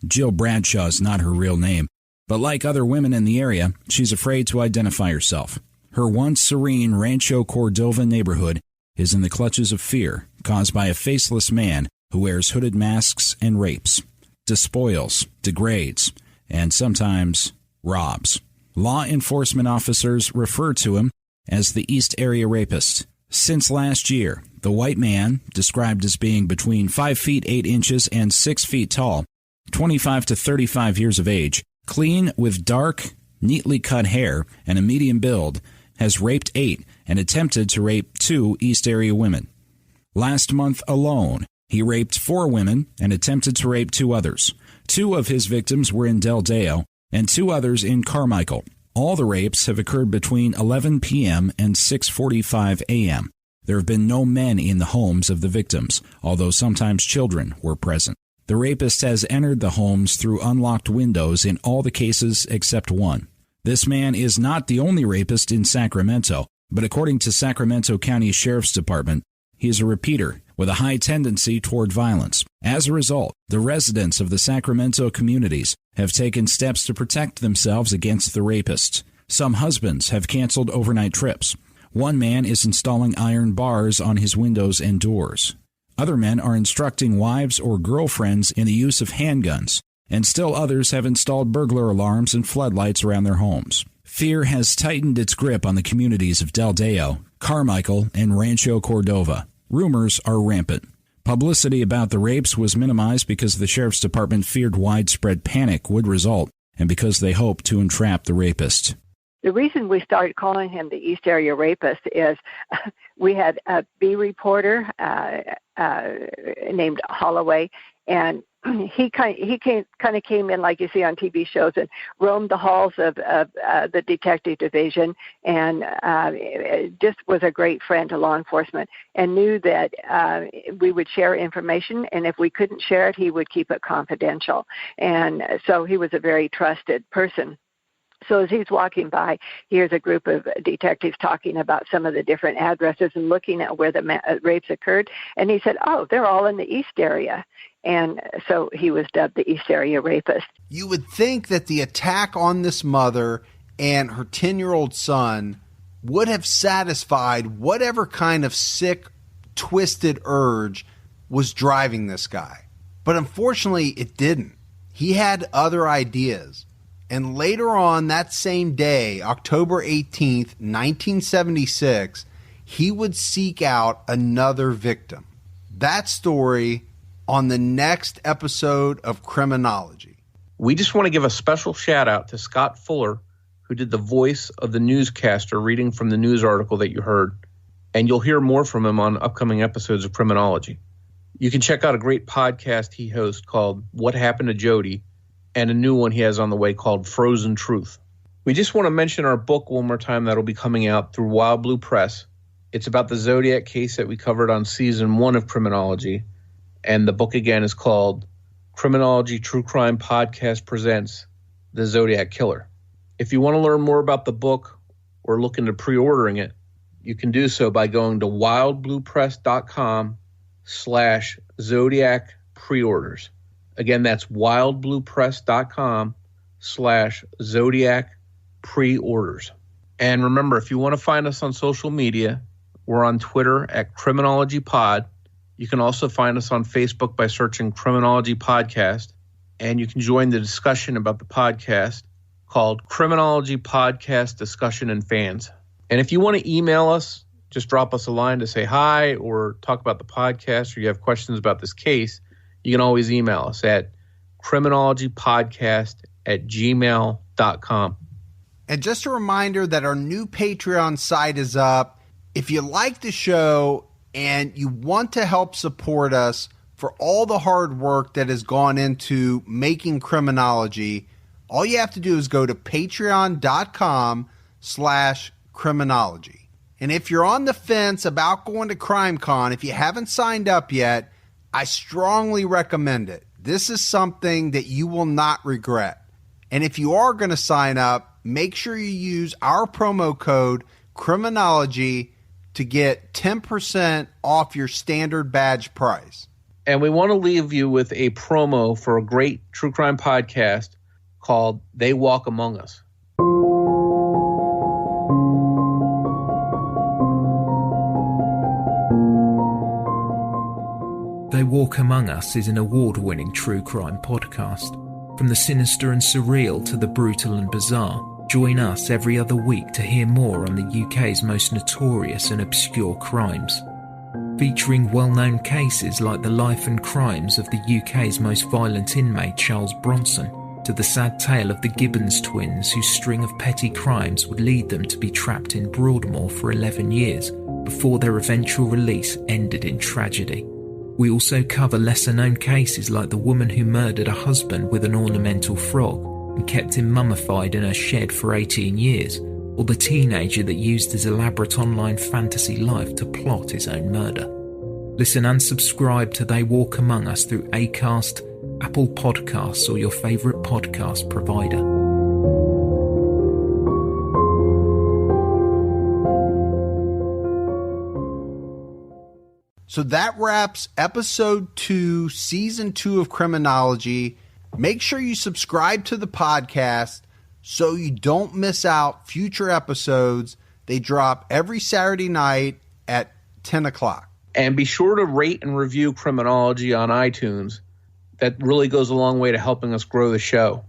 Jill Bradshaw is not her real name, but like other women in the area, she's afraid to identify herself. Her once serene Rancho Cordova neighborhood is in the clutches of fear caused by a faceless man who wears hooded masks and rapes, despoils, degrades, and sometimes robs. Law enforcement officers refer to him as the East Area Rapist. Since last year, the white man, described as being between 5 feet 8 inches and 6 feet tall, 25 to 35 years of age, clean with dark, neatly cut hair and a medium build, has raped 8 and attempted to rape 2 East Area women. Last month alone, he raped 4 women and attempted to rape 2 others. 2 of his victims were in Del Deo and 2 others in Carmichael. All the rapes have occurred between 11 p.m. and 6:45 a.m. There have been no men in the homes of the victims, although sometimes children were present. The rapist has entered the homes through unlocked windows in all the cases except one. This man is not the only rapist in Sacramento, but according to Sacramento County Sheriff's Department, he is a repeater with a high tendency toward violence. As a result, the residents of the Sacramento communities have taken steps to protect themselves against the rapist. Some husbands have canceled overnight trips. One man is installing iron bars on his windows and doors. Other men are instructing wives or girlfriends in the use of handguns, and still others have installed burglar alarms and floodlights around their homes. Fear has tightened its grip on the communities of Del Deo, Carmichael, and Rancho Cordova. Rumors are rampant. Publicity about the rapes was minimized because the sheriff's department feared widespread panic would result, and because they hoped to entrap the rapist.
The reason we started calling him the East Area Rapist is we had a B reporter named Holloway, and he kind of came in like you see on TV shows and roamed the halls of the detective division, and just was a great friend to law enforcement, and knew that we would share information, and if we couldn't share it, he would keep it confidential. And so he was a very trusted person. So as he's walking by, here's a group of detectives talking about some of the different addresses and looking at where the rapes occurred. And he said, oh, they're all in the East area. And so he was dubbed the East Area Rapist.
You would think that the attack on this mother and her 10-year-old son would have satisfied whatever kind of sick, twisted urge was driving this guy. But unfortunately, it didn't. He had other ideas. And later on that same day, October 18th, 1976, he would seek out another victim. That story on the next episode of Criminology.
We just want to give a special shout out to Scott Fuller, who did the voice of the newscaster reading from the news article that you heard. And you'll hear more from him on upcoming episodes of Criminology. You can check out a great podcast he hosts called What Happened to Jody, and a new one he has on the way called Frozen Truth. We just want to mention our book one more time that'll be coming out through Wild Blue Press. It's about the Zodiac case that we covered on season 1 of Criminology. And the book again is called Criminology True Crime Podcast Presents The Zodiac Killer. If you want to learn more about the book or look into pre-ordering it, you can do so by going to wildbluepress.com/Zodiac pre-orders. Again, that's wildbluepress.com/Zodiac pre-orders. And remember, if you want to find us on social media, we're on Twitter at Criminology Pod. You can also find us on Facebook by searching Criminology Podcast. And you can join the discussion about the podcast called Criminology Podcast Discussion and Fans. And if you want to email us, just drop us a line to say hi or talk about the podcast, or you have questions about this case, you can always email us at criminologypodcast@gmail.com.
And just a reminder that our new Patreon site is up. If you like the show and you want to help support us for all the hard work that has gone into making Criminology, all you have to do is go to patreon.com/Criminology. And if you're on the fence about going to CrimeCon, if you haven't signed up yet, I strongly recommend it. This is something that you will not regret. And if you are going to sign up, make sure you use our promo code Criminology to get 10% off your standard badge price.
And we want to leave you with a promo for a great true crime podcast called They Walk Among Us.
They Walk Among Us is an award-winning true crime podcast. From the sinister and surreal to the brutal and bizarre, join us every other week to hear more on the UK's most notorious and obscure crimes. Featuring well-known cases like the life and crimes of the UK's most violent inmate Charles Bronson, to the sad tale of the Gibbons twins whose string of petty crimes would lead them to be trapped in Broadmoor for 11 years before their eventual release ended in tragedy. We also cover lesser-known cases like the woman who murdered a husband with an ornamental frog and kept him mummified in her shed for 18 years, or the teenager that used his elaborate online fantasy life to plot his own murder. Listen and subscribe to They Walk Among Us through Acast, Apple Podcasts, or your favourite podcast provider.
So that wraps episode 2, season 2 of Criminology. Make sure you subscribe to the podcast so you don't miss out future episodes. They drop every Saturday night at 10 o'clock.
And be sure to rate and review Criminology on iTunes. That really goes a long way to helping us grow the show.